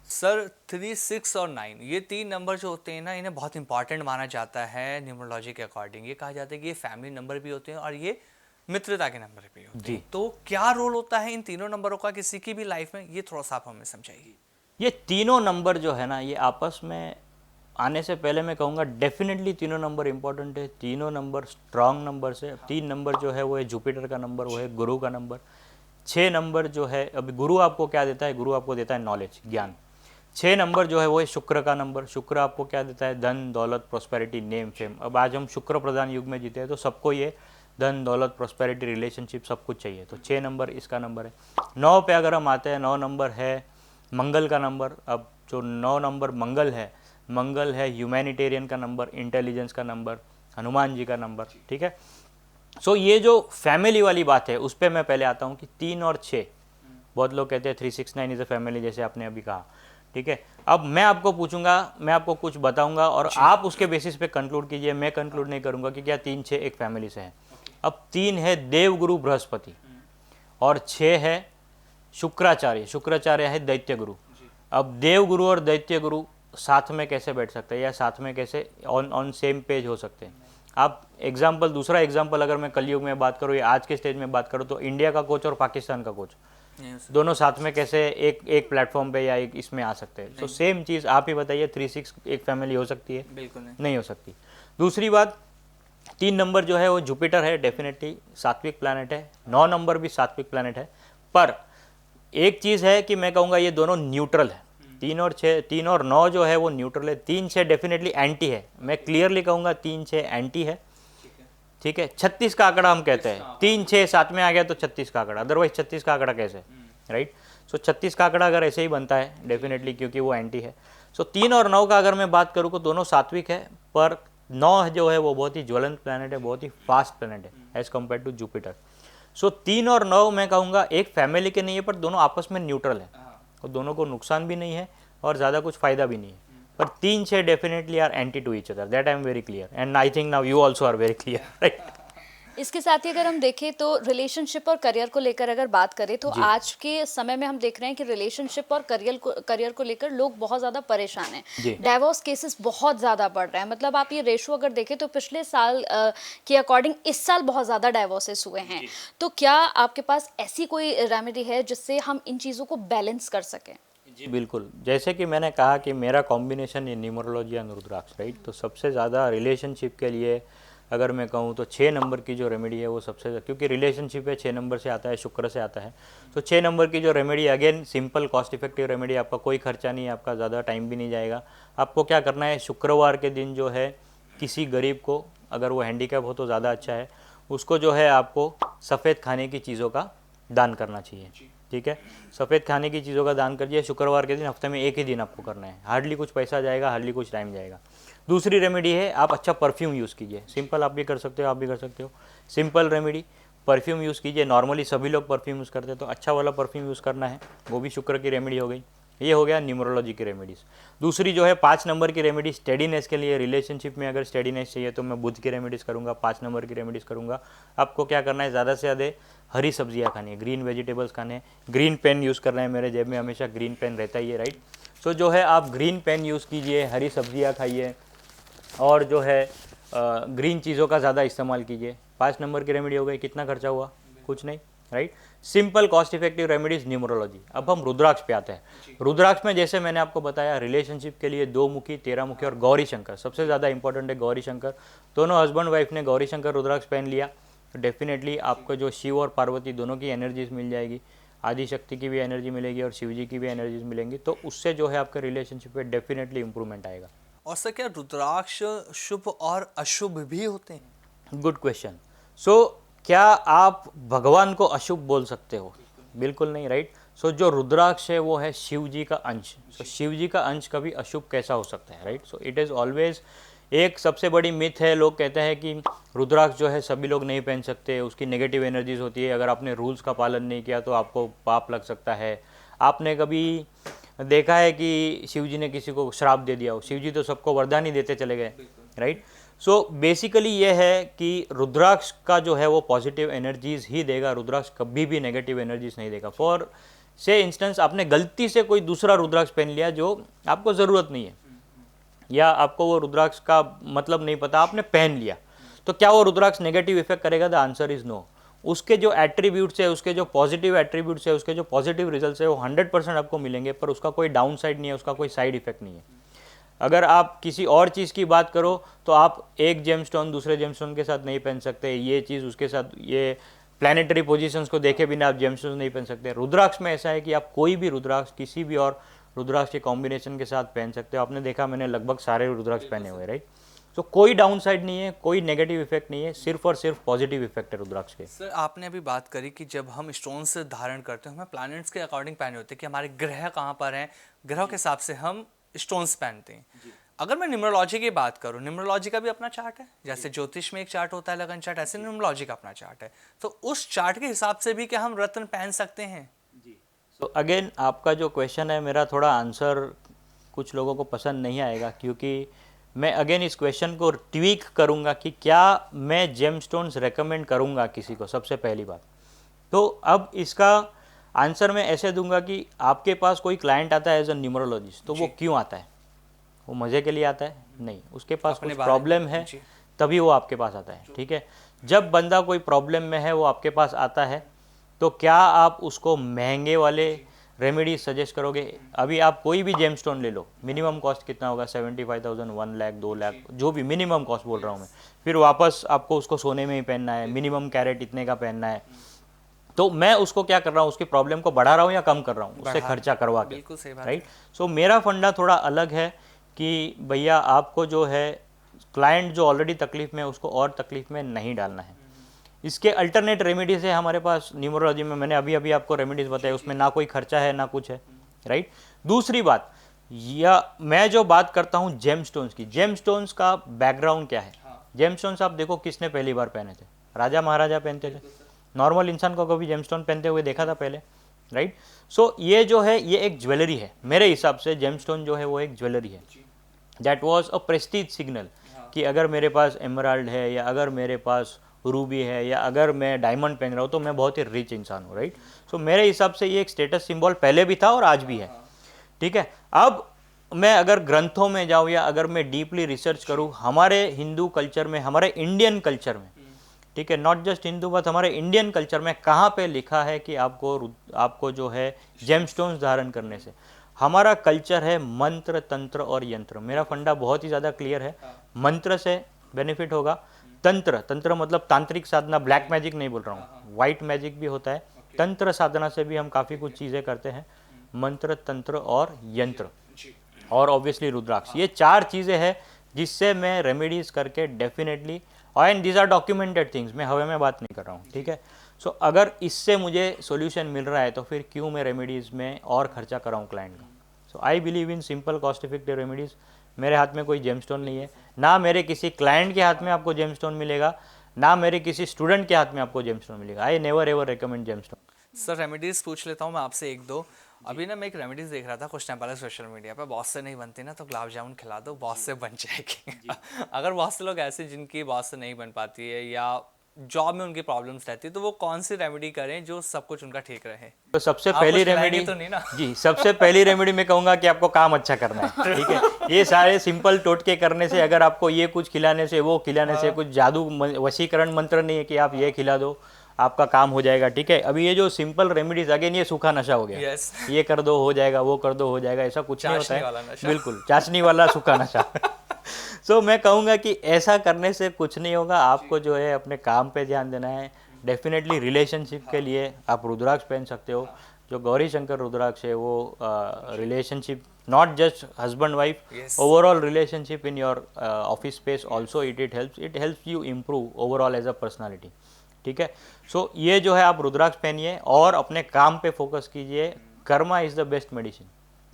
सर 3 6 और 9 ये 3 नंबर जो होते हैं ना, इन्हें बहुत इंपॉर्टेंट माना जाता है न्यूमरोलॉजी के अकॉर्डिंग। ये कहा जाता है कि ये फैमिली नंबर भी होते हैं और ये मित्रता के नंबर भी होते हैं। तो क्या रोल होता है इन तीनों नंबरों का किसी की भी लाइफ में, ये थोड़ा सा आप हमें समझाइए। ये तीनों नंबर जो है ना, ये आपस में आने से पहले मैं कहूँगा डेफिनेटली तीनों नंबर इंपॉर्टेंट है, तीनों नंबर स्ट्रॉन्ग नंबर से। 3 नंबर जो है वो है जुपिटर का नंबर, वो है गुरु का नंबर। 6 नंबर जो है, अभी गुरु आपको क्या देता है, गुरु आपको देता है नॉलेज, ज्ञान। 6 नंबर जो है वो है शुक्र का नंबर, शुक्र आपको क्या देता है, धन दौलत प्रॉस्पेरिटी नेम फेम। अब आज हम शुक्र प्रधान युग में जीते हैं तो सबको ये धन दौलत प्रॉस्पेरिटी रिलेशनशिप सब कुछ चाहिए, तो 6 नंबर इसका नंबर है। 9 पे अगर हम आते हैं, 9 नंबर है मंगल का नंबर। अब जो 9 नंबर मंगल है ह्यूमैनिटेरियन का नंबर, इंटेलिजेंस का नंबर, हनुमान जी का नंबर, ठीक है। सो ये जो फैमिली वाली बात है उस पर मैं पहले आता हूँ कि 3 और 6, बहुत लोग कहते हैं 3 6 9 इज़ अ फैमिली, जैसे आपने अभी कहा, ठीक है। अब मैं आपको पूछूंगा, मैं आपको कुछ बताऊंगा और आप उसके बेसिस पे कंक्लूड कीजिए, मैं कंक्लूड नहीं करूंगा कि क्या 3 6 एक फैमिली से है। अब 3 है देवगुरु बृहस्पति और 6 है शुक्राचार्य है दैत्य गुरु। अब देवगुरु और दैत्य गुरु साथ में कैसे बैठ सकते हैं या साथ में कैसे ऑन सेम पेज हो सकते हैं। आप दूसरा एग्जाम्पल अगर मैं कलयुग में बात करूँ या आज के स्टेज में बात करूँ तो इंडिया का कोच और पाकिस्तान का कोच, दोनों साथ में कैसे एक एक प्लेटफॉर्म पे या एक इसमें आ सकते हैं। तो सेम चीज़ आप ही बताइए, 3-6 एक फैमिली हो सकती है? बिल्कुल नहीं। नहीं हो सकती। दूसरी बात, 3 नंबर जो है वो जुपिटर है, डेफिनेटली सात्विक प्लैनेट है। 9 नंबर भी सात्विक प्लैनेट है, पर एक चीज़ है कि मैं कहूँगा ये दोनों न्यूट्रल है। 3 और 9 जो है वो न्यूट्रल है। 3-6 डेफिनेटली एंटी है, मैं क्लियरली कहूँगा 3-6 एंटी है, ठीक है। 36 का आंकड़ा हम कहते हैं, 3-6 साथ में आ गया तो 36 का आंकड़ा, अदरवाइज 36 का आंकड़ा कैसे, राइट। सो 36 का आंकड़ा अगर ऐसे ही बनता है डेफिनेटली, क्योंकि वो एंटी है। सो 3 और 9 का अगर मैं बात करूँ तो दोनों सात्विक है, पर 9 जो है वो बहुत ही ज्वलंत प्लैनेट है, बहुत ही फास्ट प्लैनेट है एज कम्पेयर टू जुपिटर। सो 3 और 9 मैं कहूँगा एक फैमिली के नहीं है, पर दोनों आपस में न्यूट्रल है और दोनों को नुकसान भी नहीं है और ज़्यादा कुछ फ़ायदा भी नहीं है। पर 3-6 definitely are anti to each other, that I am very clear, and I think now you also are very clear, right. इसके साथ ही अगर हम देखें तो रिलेशनशिप और करियर को लेकर अगर बात करें तो आज के समय में हम देख रहे हैं कि रिलेशनशिप और करियर को लेकर लोग बहुत ज़्यादा परेशान हैं। डाइवोर्स केसेस बहुत ज़्यादा बढ़ रहे हैं। मतलब आप ये रेशो अगर देखें तो पिछले साल के अकॉर्डिंग इस साल बहुत ज़्यादा डाइवोर्सेस हुए हैं। तो क्या आपके पास ऐसी कोई रेमेडी है जिससे हम इन चीज़ों को बैलेंस कर सकें? जी बिल्कुल, जैसे कि मैंने कहा कि मेरा कॉम्बिनेशन ये न्यूमरोलॉजी एंड रुद्राक्ष, राइट। तो सबसे ज़्यादा रिलेशनशिप के लिए अगर मैं कहूँ तो 6 नंबर की जो रेमेडी है वो सबसे, क्योंकि रिलेशनशिप है 6 नंबर से आता है, शुक्र से आता है। तो 6 नंबर की जो remedy, again simple cost effective remedy, आपका कोई खर्चा नहीं है, आपका ज़्यादा टाइम भी नहीं जाएगा। आपको क्या करना है, शुक्रवार के दिन जो है किसी गरीब को, अगर वो हैंडीकैप हो तो ज़्यादा अच्छा है, उसको जो है आपको सफ़ेद खाने की चीज़ों का दान करना चाहिए, ठीक है। सफ़ेद खाने की चीज़ों का दान करिए शुक्रवार के दिन, हफ्ते में एक ही दिन आपको करना है, हार्डली कुछ पैसा जाएगा, हार्डली कुछ टाइम जाएगा। दूसरी रेमेडी है, आप अच्छा परफ्यूम यूज़ कीजिए। सिंपल आप भी कर सकते हो, आप भी कर सकते हो। सिंपल रेमेडी, परफ्यूम यूज़ कीजिए। नॉर्मली सभी लोग परफ्यूम यूज़ करते हैं, तो अच्छा वाला परफ्यूम यूज़ करना है, वो भी शुक्र की रेमेडी हो गई। ये हो गया न्यूमरोलॉजी की रेमेडीज़। दूसरी जो है 5 नंबर की रेमेडी, स्टेडीनेस के लिए, रिलेशनशिप में अगर स्टेडीनेस चाहिए तो मैं बुध की रेमेडीज़ करूँगा, 5 नंबर की रेमेडीज़ करूँगा। आपको क्या करना है, ज़्यादा से ज़्यादा हरी सब्जियाँ खानी है, ग्रीन वेजिटेबल्स खाने हैं। ग्रीन पेन यूज़ करना है, मेरे जेब में हमेशा ग्रीन पेन रहता ही है, राइट। सो जो है आप ग्रीन पेन यूज़ कीजिए, हरी सब्जियाँ खाइए और जो है ग्रीन चीज़ों का ज़्यादा इस्तेमाल कीजिए। 5 नंबर की रेमेडी हो गई, कितना खर्चा हुआ, कुछ नहीं, right. Simple cost effective remedies numerology. अब हम रुद्राक्ष पे आते हैं। रुद्राक्ष में जैसे मैंने आपको बताया, रिलेशनशिप के लिए 2 मुखी, 13 मुखी और गौरी शंकर, सबसे ज़्यादा इंपॉर्टेंट है गौरी शंकर। दोनों हस्बैंड वाइफ ने गौरी शंकर रुद्राक्ष पहन लिया तो डेफिनेटली आपको जो शिव और पार्वती दोनों की एनर्जीज मिल जाएगी, आदि शक्ति की भी एनर्जी मिलेगी और शिव जी की भी एनर्जीज मिलेंगी, तो उससे जो है आपके रिलेशनशिप पे डेफिनेटली इंप्रूवमेंट आएगा। और सर क्या रुद्राक्ष शुभ और अशुभ भी होते हैं? Good question. सो क्या आप भगवान को अशुभ बोल सकते हो? बिल्कुल नहीं, राइट। सो जो रुद्राक्ष है वो है शिव जी का अंश। सो शिव जी का अंश कभी अशुभ कैसा हो सकता है, right. So it is always एक सबसे बड़ी मिथ है। लोग कहते हैं कि रुद्राक्ष जो है सभी लोग नहीं पहन सकते, उसकी नेगेटिव एनर्जीज होती है, अगर आपने रूल्स का पालन नहीं किया तो आपको पाप लग सकता है। आपने कभी देखा है कि शिव जी ने किसी को श्राप दे दिया हो? शिव जी तो सबको वरदान ही देते चले गए, राइट। सो बेसिकली ये है कि रुद्राक्ष का जो है वो पॉजिटिव एनर्जीज ही देगा, रुद्राक्ष कभी भी नेगेटिव एनर्जीज नहीं देगा। फॉर से इंस्टेंस, आपने गलती से कोई दूसरा रुद्राक्ष पहन लिया जो आपको ज़रूरत नहीं है, या आपको वो रुद्राक्ष का मतलब नहीं पता, आपने पहन लिया, तो क्या वो रुद्राक्ष नेगेटिव इफेक्ट करेगा? The answer is no. उसके जो एट्रीब्यूट्स है, उसके जो पॉजिटिव एट्रीब्यूट्स है, उसके जो पॉजिटिव रिजल्ट्स है वो 100% आपको मिलेंगे, पर उसका कोई डाउन साइड नहीं है, उसका कोई साइड इफेक्ट नहीं है। अगर आप किसी और चीज़ की बात करो तो आप एक जेमस्टोन दूसरे जेमस्टोन के साथ नहीं पहन सकते, ये चीज़ उसके साथ, ये प्लानिटरी पोजीशंस को देखे बिना आप जेमस्टोन नहीं पहन सकते। रुद्राक्ष में ऐसा है कि आप कोई भी रुद्राक्ष किसी भी और रुद्राक्ष के कॉम्बिनेशन के साथ पहन सकते हो। आपने देखा, मैंने लगभग सारे रुद्राक्ष पहने हुए, राइट। तो कोई डाउन साइड नहीं है, कोई नेगेटिव इफेक्ट नहीं है, सिर्फ और सिर्फ पॉजिटिव इफेक्ट है रुद्राक्ष के। सर आपने अभी बात करी कि जब हम स्टोन्स धारण करते हैं हमें प्लैनेट्स के अकॉर्डिंग पहने होते हैं कि हमारे ग्रह कहाँ पर हैं, ग्रहों के हिसाब से हम स्टोन्स पहनते हैं। अगर मैं न्यूमरोलॉजी की बात करूं, न्यूमरोलॉजी का भी अपना चार्ट है, जैसे ज्योतिष में एक चार्ट होता है लगन चार्ट, ऐसे न्यूमरोलॉजी का अपना चार्ट है, तो उस चार्ट के हिसाब से भी क्या हम रत्न पहन सकते हैं? तो अगेन आपका जो क्वेश्चन है, मेरा थोड़ा आंसर कुछ लोगों को पसंद नहीं आएगा, क्योंकि मैं अगेन इस क्वेश्चन को ट्वीक करूंगा कि क्या मैं जेमस्टोन्स रेकमेंड करूंगा किसी को, सबसे पहली बात। तो अब इसका आंसर मैं ऐसे दूंगा कि आपके पास कोई क्लाइंट आता है एज अ न्यूमरोलॉजिस्ट, तो वो क्यों आता है? वो मज़े के लिए आता है? नहीं, उसके पास कुछ प्रॉब्लम है तभी वो आपके पास आता है, ठीक है। जब बंदा कोई प्रॉब्लम में है वो आपके पास आता है तो क्या आप उसको महंगे वाले रेमेडी सजेस्ट करोगे? अभी आप कोई भी जेमस्टोन ले लो, मिनिमम कॉस्ट कितना होगा? 75,000, 1 लाख, 2 लाख, जो भी मिनिमम कॉस्ट बोल रहा हूँ मैं। फिर वापस आपको उसको सोने में ही पहनना है, मिनिमम कैरेट इतने का पहनना है। तो मैं उसको क्या कर रहा हूँ, उसकी प्रॉब्लम को बढ़ा रहा हूँ या कम कर रहा हूँ उससे खर्चा करवा के? बिल्कुल सही बात राइट। सो मेरा फंडा थोड़ा अलग है कि भैया आपको जो है क्लाइंट जो ऑलरेडी तकलीफ में है उसको और तकलीफ में नहीं डालना है। इसके अल्टरनेट रेमेडीज है हमारे पास न्यूमरोलॉजी में, मैंने अभी अभी आपको रेमेडीज बताया, उसमें ना कोई खर्चा है ना कुछ है। राइट। दूसरी बात, या मैं जो बात करता हूँ जेमस्टोन्स की, जेमस्टोन्स का बैकग्राउंड क्या है? जेमस्टोन्स आप देखो किसने पहली बार पहने थे? राजा महाराजा पहनते थे। नॉर्मल इंसान को कभी जेमस्टोन पहनते हुए देखा था पहले? राइट। सो ये जो है ये एक ज्वेलरी है, मेरे हिसाब से जेमस्टोन जो है वो एक ज्वेलरी है। That was a Prestige signal कि अगर मेरे पास एमराल्ड है या अगर मेरे पास रूबी है या अगर मैं डायमंड पहन रहा हूँ तो मैं बहुत ही रिच इंसान हूँ। राइट। सो मेरे हिसाब से ये एक स्टेटस सिंबल पहले भी था और आज भी है। ठीक है। अब मैं अगर ग्रंथों में जाऊँ या अगर मैं डीपली रिसर्च करूँ हमारे हिंदू कल्चर में, हमारे इंडियन कल्चर में, ठीक है, नॉट जस्ट हिंदू बट हमारे इंडियन कल्चर में कहाँ पे लिखा है कि आपको जो है जेमस्टोन्स धारण करने से? हमारा कल्चर है मंत्र, तंत्र और यंत्र। मेरा फंडा बहुत ही ज़्यादा क्लियर है। मंत्र से बेनिफिट होगा। तंत्र, तंत्र मतलब तांत्रिक साधना, ब्लैक मैजिक नहीं बोल रहा हूँ, वाइट मैजिक भी होता है। तंत्र साधना से भी हम काफ़ी कुछ चीज़ें करते हैं। मंत्र, तंत्र और यंत्र और ऑब्वियसली रुद्राक्ष, ये 4 चीज़ें हैं जिससे मैं रेमेडीज करके definitely, and these are documented things, मैं हवा में बात नहीं कर रहा हूँ। ठीक है। सो अगर इससे मुझे सॉल्यूशन मिल रहा है तो फिर क्यों मैं रेमेडीज़ में और खर्चा कराऊँ क्लाइंट का? So I believe in simple cost effective remedies. मेरे हाथ में कोई जेमस्टोन नहीं है, ना मेरे किसी क्लाइंट के हाथ में आपको जेमस्टोन मिलेगा, ना मेरे किसी स्टूडेंट के हाथ में आपको जेमस्टोन मिलेगा। I never ever recommend gemstone. Sir remedies पूछ लेता हूँ मैं आपसे एक दो। अभी ना मैं एक रेमेडीज देख रहा था कुछ टाइम पहले सोशल मीडिया पे, बॉस से नहीं बनती ना तो गुलाब जामुन खिला दो, बॉस से बन जाएगी। अगर बहुत से लोग ऐसे जिनकी बॉस से नहीं बन पाती है या जॉब में उनकी प्रॉब्लम्स रहती है तो वो कौन सी रेमेडी करें जो सब कुछ उनका ठीक रहे? तो सबसे आप पहली कुछ खिलाएंगे रेमेडी तो नहीं ना? जी, सबसे पहली रेमेडी मैं कहूँगा कि आपको काम अच्छा करना है। ठीक है। ये सारे सिंपल टोटके करने से, अगर आपको ये कुछ खिलाने से वो खिलाने से कुछ जादू वशीकरण मंत्र नहीं है कि आप ये खिला दो आपका काम हो जाएगा। ठीक है। अभी ये जो सिंपल रेमेडीज, अगेन ये सूखा नशा हो गया। Yes. ये कर दो हो जाएगा, वो कर दो हो जाएगा, ऐसा कुछ नहीं होता चाशनी वाला है। नशा। बिल्कुल चाशनी वाला सूखा नशा। सो मैं कहूँगा कि ऐसा करने से कुछ नहीं होगा। आपको जो है अपने काम पे ध्यान देना है। डेफिनेटली रिलेशनशिप के लिए आप रुद्राक्ष पहन सकते हो। जो गौरी शंकर रुद्राक्ष है वो relationship, not just husband wife, Yes. Overall relationship in your office space also, it helps you improve overall as a personality. ठीक है। सो ये जो है आप रुद्राक्ष पहनिए और अपने काम पे फोकस कीजिए। Karma is the best medicine.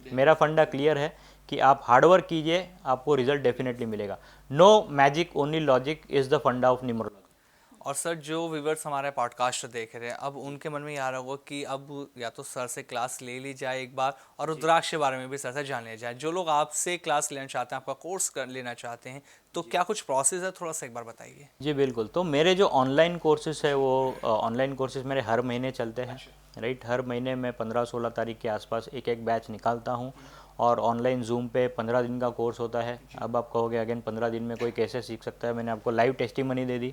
मेरा फंडा क्लियर है कि आप हार्डवर्क कीजिए, आपको रिजल्ट डेफिनेटली मिलेगा। No magic, only logic is the funda of numerology. और सर जो व्यूवर्स हमारे पॉडकास्ट देख रहे हैं अब उनके मन में ये आ रहा होगा कि अब या तो सर से क्लास ले ली जाए एक बार और रुद्राक्ष के बारे में भी सर से जान लिया जाए। जो लोग आपसे क्लास लेना चाहते हैं, आपका कोर्स कर लेना चाहते हैं, तो क्या कुछ प्रोसेस है, थोड़ा सा एक बार बताइए। जी बिल्कुल। तो मेरे जो ऑनलाइन कोर्सेज है वो ऑनलाइन कोर्सेज मेरे हर महीने चलते हैं। राइट। हर महीने मैं 15-16 तारीख के आसपास एक एक बैच निकालता हूँ और ऑनलाइन जूम पे 15 दिन का कोर्स होता है। अब आप कहोगे अगेन 15 दिन में कोई कैसे सीख सकता है? मैंने आपको लाइव टेस्टिमनी दे दी।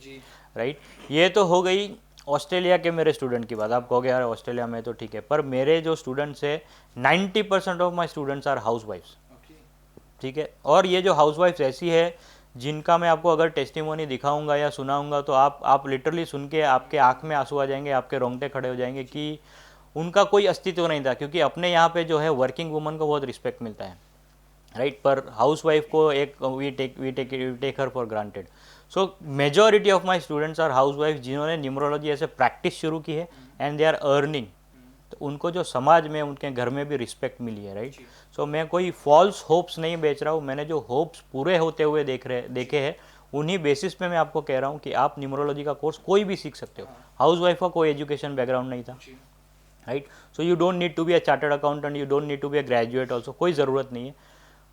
राइट। ये तो हो गई ऑस्ट्रेलिया के मेरे स्टूडेंट की बात। आप कहोगे यार ऑस्ट्रेलिया में तो ठीक है, पर मेरे जो स्टूडेंट्स है 90% ऑफ माई स्टूडेंट्स आर हाउस वाइफ्स। ठीक है। और ये जो हाउस वाइफ्स ऐसी है जिनका मैं आपको अगर टेस्टिमोनी दिखाऊंगा या सुनाऊंगा तो आप लिटरली सुन के आपके आंख में आंसू आ जाएंगे, आपके रोंगटे खड़े हो जाएंगे कि उनका कोई अस्तित्व नहीं था। क्योंकि अपने यहाँ पे जो है वर्किंग वुमन को बहुत रिस्पेक्ट मिलता है। राइट। पर हाउस वाइफ को एक we take her for granted. So majority of my students are housewife जिन्होंने न्यूमरोलॉजी ऐसे प्रैक्टिस शुरू की है एंड दे आर अर्निंग। तो उनको जो समाज में उनके घर में भी रिस्पेक्ट मिली है। राइट। सो मैं कोई फॉल्स होप्स नहीं बेच रहा हूँ। मैंने जो होप्स पूरे होते हुए देखे हैं उन्हीं बेसिस पे मैं आपको कह रहा हूँ कि आप न्यूमरोलॉजी का कोर्स कोई भी सीख सकते हो। हाउस वाइफ का कोई एजुकेशन बैकग्राउंड नहीं था। Right. So you don't need to be a chartered accountant, you don't need to be a graduate also, कोई ज़रूरत नहीं है।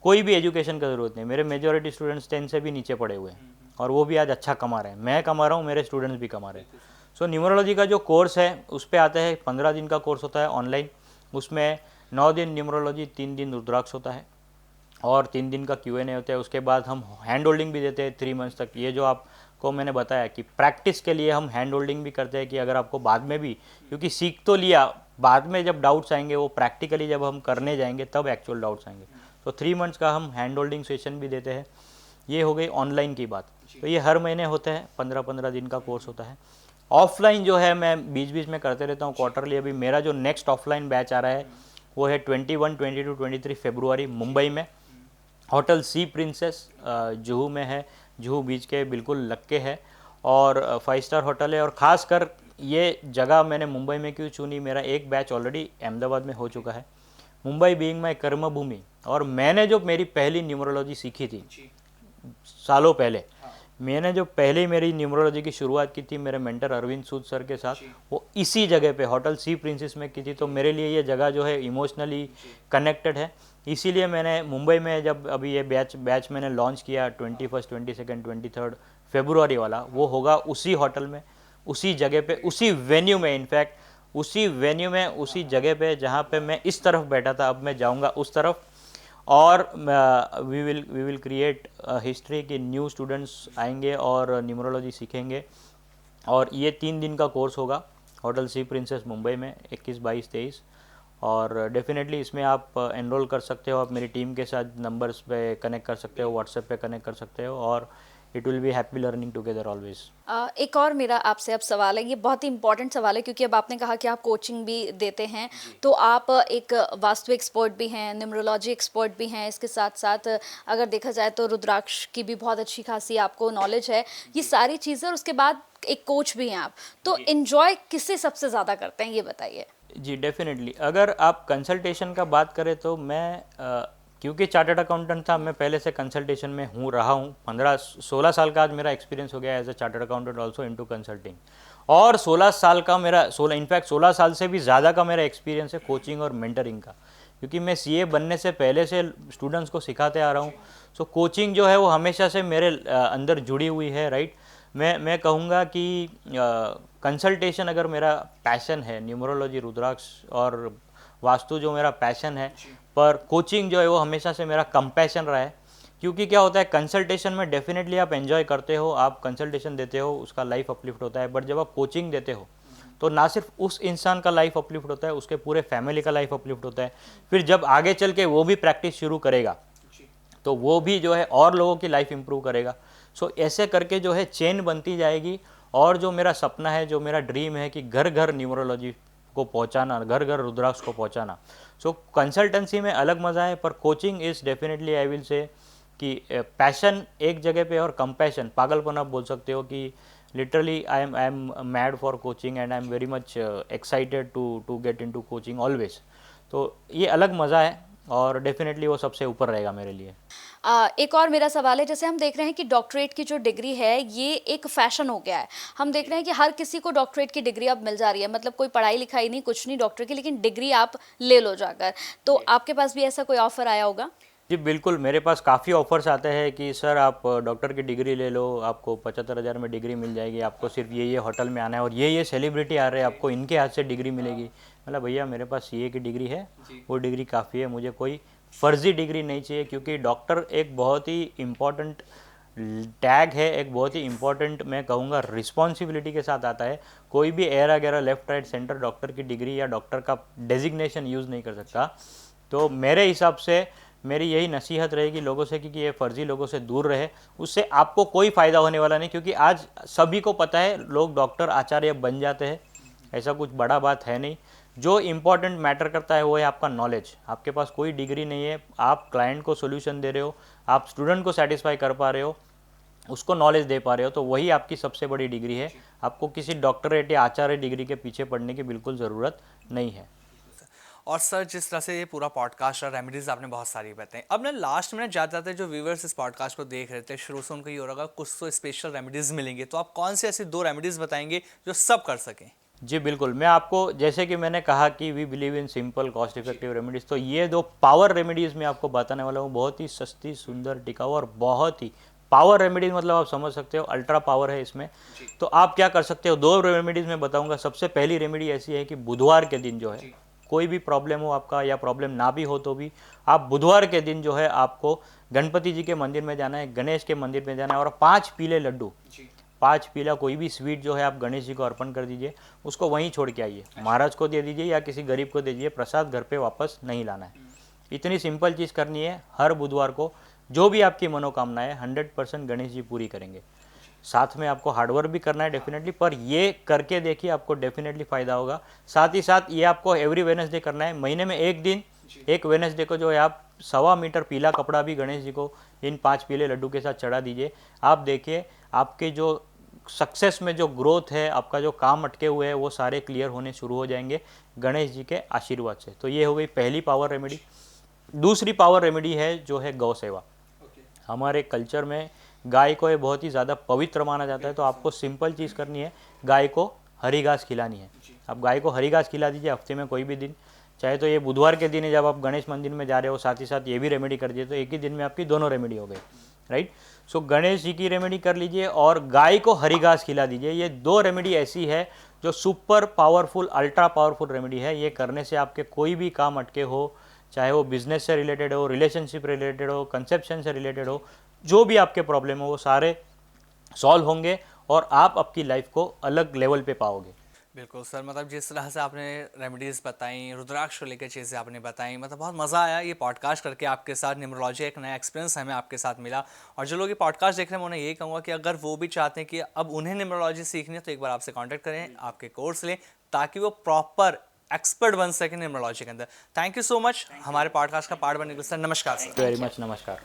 कोई भी एजुकेशन का ज़रूरत नहीं। मेरे मेजॉरिटी स्टूडेंट्स 10 से भी नीचे पड़े हुए हैं और वो भी आज अच्छा कमा रहे हैं। मैं कमा रहा हूँ, मेरे स्टूडेंट्स भी कमा रहे हैं। सो न्यूमरोलॉजी का जो कोर्स है उस पर आता है 15 दिन का कोर्स होता है ऑनलाइन। उसमें 9 दिन न्यूमरोलॉजी, 3 दिन रुद्राक्ष होता है और 3 दिन का Q&A होता है। उसके बाद हम हैंड होल्डिंग भी देते हैं 3 मंथ्स तक। ये जो आप को मैंने बताया कि प्रैक्टिस के लिए हम हैंड होल्डिंग भी करते हैं कि अगर आपको बाद में भी, क्योंकि सीख तो लिया, बाद में जब डाउट्स आएंगे वो प्रैक्टिकली जब हम करने जाएंगे तब एक्चुअल डाउट्स आएंगे। तो 3 मंथ्स का हम हैंड होल्डिंग सेशन भी देते हैं। ये हो गई ऑनलाइन की बात। तो ये हर महीने होते हैं, 15-15 दिन का कोर्स होता है। ऑफलाइन जो है मैं बीच बीच में करते रहता हूँ क्वार्टरली। अभी मेरा जो नेक्स्ट ऑफलाइन बैच आ रहा है वो है 21, 22, 23 फरवरी मुंबई में, होटल सी प्रिंसेस जुहू में है। जुहू बीच के बिल्कुल लग के है और 5 स्टार होटल है। और ख़ासकर ये जगह मैंने मुंबई में क्यों चुनी, मेरा एक बैच ऑलरेडी अहमदाबाद में हो चुका है। मुंबई बीइंग माई कर्म भूमि, और मैंने जो मेरी पहली न्यूमरोलॉजी सीखी थी सालों पहले, मैंने जो पहले मेरी न्यूमरोलॉजी की शुरुआत की थी मेरे मेंटर अरविंद सूद सर के साथ, वो इसी जगह पे होटल सी प्रिंसेस में की थी। तो मेरे लिए ये जगह जो है इमोशनली कनेक्टेड है। इसीलिए मैंने मुंबई में जब अभी ये बैच मैंने लॉन्च किया 21, 22, 23 फरवरी वाला, वो होगा उसी होटल में, उसी जगह पे, उसी वेन्यू में, इनफैक्ट उसी वेन्यू में, उसी जगह पे जहाँ पे मैं इस तरफ बैठा था, अब मैं जाऊँगा उस तरफ। और वी विल क्रिएट हिस्ट्री कि न्यू स्टूडेंट्स आएंगे और न्यूमरोलॉजी सीखेंगे। और ये 3 दिन का कोर्स होगा होटल सी प्रिंसेस मुंबई में 21, 22, 23। और डेफिनेटली इसमें आप एनरोल कर सकते हो, आप मेरी टीम के साथ नंबर्स पे कनेक्ट कर सकते हो, व्हाट्सएप पे कनेक्ट कर सकते हो, और it will be happy learning together always. एक और मेरा आपसे अब सवाल है, ये बहुत ही इंपॉर्टेंट सवाल है क्योंकि अब आपने कहा कि आप कोचिंग भी देते हैं, तो आप एक वास्तु एक्सपर्ट भी हैं, न्यूमरोलॉजी एक्सपर्ट भी हैं, इसके साथ साथ अगर देखा जाए तो रुद्राक्ष की भी बहुत अच्छी खासी आपको नॉलेज है, ये सारी चीज़ें, और उसके बाद एक कोच भी हैं आप, तो इन्जॉय किससे सबसे ज़्यादा करते हैं ये बताइए। जी डेफिनेटली, अगर आप कंसल्टेशन का बात करें तो मैं क्योंकि चार्टर्ड अकाउंटेंट था, मैं पहले से कंसल्टेशन में रहा हूँ। 15-16 साल का आज मेरा एक्सपीरियंस हो गया as a chartered accountant also into consulting. और 16 साल का मेरा 16 साल से भी ज़्यादा का मेरा एक्सपीरियंस है कोचिंग और मेंटरिंग का, क्योंकि मैं सीए बनने से पहले से स्टूडेंट्स को सिखाते आ रहा हूँ। सो कोचिंग जो है वो हमेशा से मेरे अंदर जुड़ी हुई है, राइट। मैं कहूँगा कि कंसल्टेशन अगर मेरा पैशन है, न्यूमरोलॉजी, रुद्राक्ष और वास्तु जो मेरा पैशन है, पर कोचिंग जो है वो हमेशा से मेरा कंपैशन रहा है। क्योंकि क्या होता है, कंसल्टेशन में डेफिनेटली आप एंजॉय करते हो, आप कंसल्टेशन देते हो, उसका लाइफ अपलिफ्ट होता है। बट जब आप कोचिंग देते हो तो ना सिर्फ उस इंसान का लाइफ अपलिफ्ट होता है, उसके पूरे फैमिली का लाइफ अपलिफ्ट होता है। फिर जब आगे चल के वो भी प्रैक्टिस शुरू करेगा तो वो भी जो है और लोगों की लाइफ इंप्रूव करेगा। सो ऐसे करके जो है चेन बनती जाएगी। और जो मेरा सपना है, जो मेरा ड्रीम है कि घर घर न्यूमरोलॉजी को पहुंचाना, घर घर रुद्राक्ष को पहुंचाना। सो कंसल्टेंसी में अलग मज़ा है, पर coaching is definitely I will say कि पैशन एक जगह पे और कंपैशन, पागलपन आप बोल सकते हो कि literally I am mad for coaching and I am very much excited to get into coaching always. तो ये अलग मज़ा है और डेफिनेटली वो सबसे ऊपर रहेगा मेरे लिए। एक और मेरा सवाल है, जैसे हम देख रहे हैं कि डॉक्टरेट की जो डिग्री है ये एक फैशन हो गया है। हम देख रहे हैं कि हर किसी को डॉक्टरेट की डिग्री अब मिल जा रही है, मतलब कोई पढ़ाई लिखाई नहीं, कुछ नहीं डॉक्टर की, लेकिन डिग्री आप ले लो जाकर। तो आपके पास भी ऐसा कोई ऑफर आया होगा? जी बिल्कुल, मेरे पास काफ़ी ऑफर्स आते हैं कि सर आप डॉक्टर की डिग्री ले लो, आपको 75,000 में डिग्री मिल जाएगी, आपको सिर्फ ये होटल में आना है और ये सेलिब्रिटी आ रहे हैं, आपको इनके हाथ से डिग्री मिलेगी। मतलब भैया मेरे पास सीए की डिग्री है, वो डिग्री काफ़ी है, मुझे कोई फर्जी डिग्री नहीं चाहिए। क्योंकि डॉक्टर एक बहुत ही इम्पॉर्टेंट टैग है, एक बहुत ही इम्पॉर्टेंट मैं कहूँगा रिस्पॉन्सिबिलिटी के साथ आता है। कोई भी एरा गैरा लेफ्ट राइट सेंटर डॉक्टर की डिग्री या डॉक्टर का डेजिग्नेशन यूज़ नहीं कर सकता। तो मेरे हिसाब से मेरी यही नसीहत रहेगी लोगों से कि ये फर्जी लोगों से दूर रहे, उससे आपको कोई फ़ायदा होने वाला नहीं। क्योंकि आज सभी को पता है लोग डॉक्टर आचार्य बन जाते हैं, ऐसा कुछ बड़ा बात है नहीं। जो इम्पॉर्टेंट मैटर करता है वो है आपका नॉलेज। आपके पास कोई डिग्री नहीं है, आप क्लाइंट को सोल्यूशन दे रहे हो, आप स्टूडेंट को सेटिस्फाई कर पा रहे हो, उसको नॉलेज दे पा रहे हो, तो वही आपकी सबसे बड़ी डिग्री है। आपको किसी डॉक्टरेट या आचार्य डिग्री के पीछे पड़ने की बिल्कुल ज़रूरत नहीं है। और सर जिस तरह से ये पूरा पॉडकास्ट और रेमेडीज़ आपने बहुत सारी बताई, अब ना लास्ट में जाते जाते जो व्यूवर्स इस पॉडकास्ट को देख रहे थे, शुरू से उनको ये हो रहा कुछ तो स्पेशल रेमेडीज़ मिलेंगे, तो आप कौन से ऐसी 2 रेमेडीज़ बताएंगे जो सब कर सकें? जी बिल्कुल, मैं आपको जैसे कि मैंने कहा कि we believe in simple cost effective remedies, तो ये 2 पावर रेमेडीज़ मैं आपको बताने वाला हूँ। बहुत ही सस्ती, सुंदर, टिकाऊ और बहुत ही पावर रेमेडीज़, मतलब आप समझ सकते हो अल्ट्रा पावर है इसमें। तो आप क्या कर सकते हो, 2 रेमेडीज़ मैं बताऊँगा। सबसे पहली रेमेडी ऐसी है कि बुधवार के दिन जो है, कोई भी प्रॉब्लम हो आपका या प्रॉब्लम ना भी हो तो भी आप बुधवार के दिन जो है आपको गणपति जी के मंदिर में जाना है, गणेश के मंदिर में जाना है और 5 पीले लड्डू 5 पीला कोई भी स्वीट जो है आप गणेश जी को अर्पण कर दीजिए, उसको वहीं छोड़ के आइए, महाराज को दे दीजिए या किसी गरीब को दे दीजिए, प्रसाद घर पे वापस नहीं लाना है। इतनी सिंपल चीज़ करनी है। हर बुधवार को जो भी आपकी मनोकामना है 100% गणेश जी पूरी करेंगे। साथ में आपको हार्डवर्क भी करना है डेफिनेटली, पर ये करके देखिए आपको डेफिनेटली फ़ायदा होगा। साथ ही साथ ये आपको एवरी वेडनेसडे करना है, महीने में एक दिन, एक वेडनेसडे को जो है आप 1.25 मीटर पीला कपड़ा भी गणेश जी को इन 5 पीले लड्डू के साथ चढ़ा दीजिए। आप देखिए आपके जो सक्सेस में जो ग्रोथ है, आपका जो काम अटके हुए हैं वो सारे क्लियर होने शुरू हो जाएंगे गणेश जी के आशीर्वाद से। तो ये हो गई पहली पावर रेमेडी। दूसरी पावर रेमेडी है जो है गौ सेवा। हमारे कल्चर में गाय को ये बहुत ही ज़्यादा पवित्र माना जाता है, तो आपको सिंपल चीज़ करनी है, गाय को हरी घास खिलानी है। आप गाय को हरी घास खिला दीजिए हफ्ते में कोई भी दिन, चाहे तो ये बुधवार के दिन है जब आप गणेश मंदिर में जा रहे हो, साथ ही साथ ये भी रेमेडी कर दीजिए, तो एक ही दिन में आपकी दोनों रेमेडी हो गई, राइट। सो गणेश जी की रेमेडी कर लीजिए और गाय को हरी घास खिला दीजिए। ये 2 रेमेडी ऐसी है जो super powerful, ultra powerful remedy है। ये करने से आपके कोई भी काम अटके हो, चाहे वो बिजनेस से रिलेटेड हो, रिलेशनशिप रिलेटेड हो, कंसेप्शन से रिलेटेड हो, जो भी आपके प्रॉब्लम हो वो सारे सॉल्व होंगे और आप आपकी लाइफ को अलग लेवल पे पाओगे। बिल्कुल सर, मतलब जिस तरह से आपने रेमेडीज़ बताई, रुद्राक्ष को लेकर चीज़ें आपने बताई, मतलब बहुत मज़ा आया ये पॉडकास्ट करके आपके साथ। न्यूमरोलॉजी एक नया एक्सपीरियंस हमें आपके साथ मिला। और जो लोग ये पॉडकास्ट देख रहे हैं मैं उन्हें यही कहूँगा कि अगर वो भी चाहते हैं कि अब उन्हें न्यूमरोलॉजी सीखनी है तो एक बार आपसे कॉन्टैक्ट करें, आपके कोर्स लें, ताकि वो प्रॉपर एक्सपर्ट बन सकें न्यूमरोलॉजी के अंदर। थैंक यू सो मच हमारे पॉडकास्ट का पार्ट बनने के लिए सर। नमस्कार सर। वेरी मच, नमस्कार।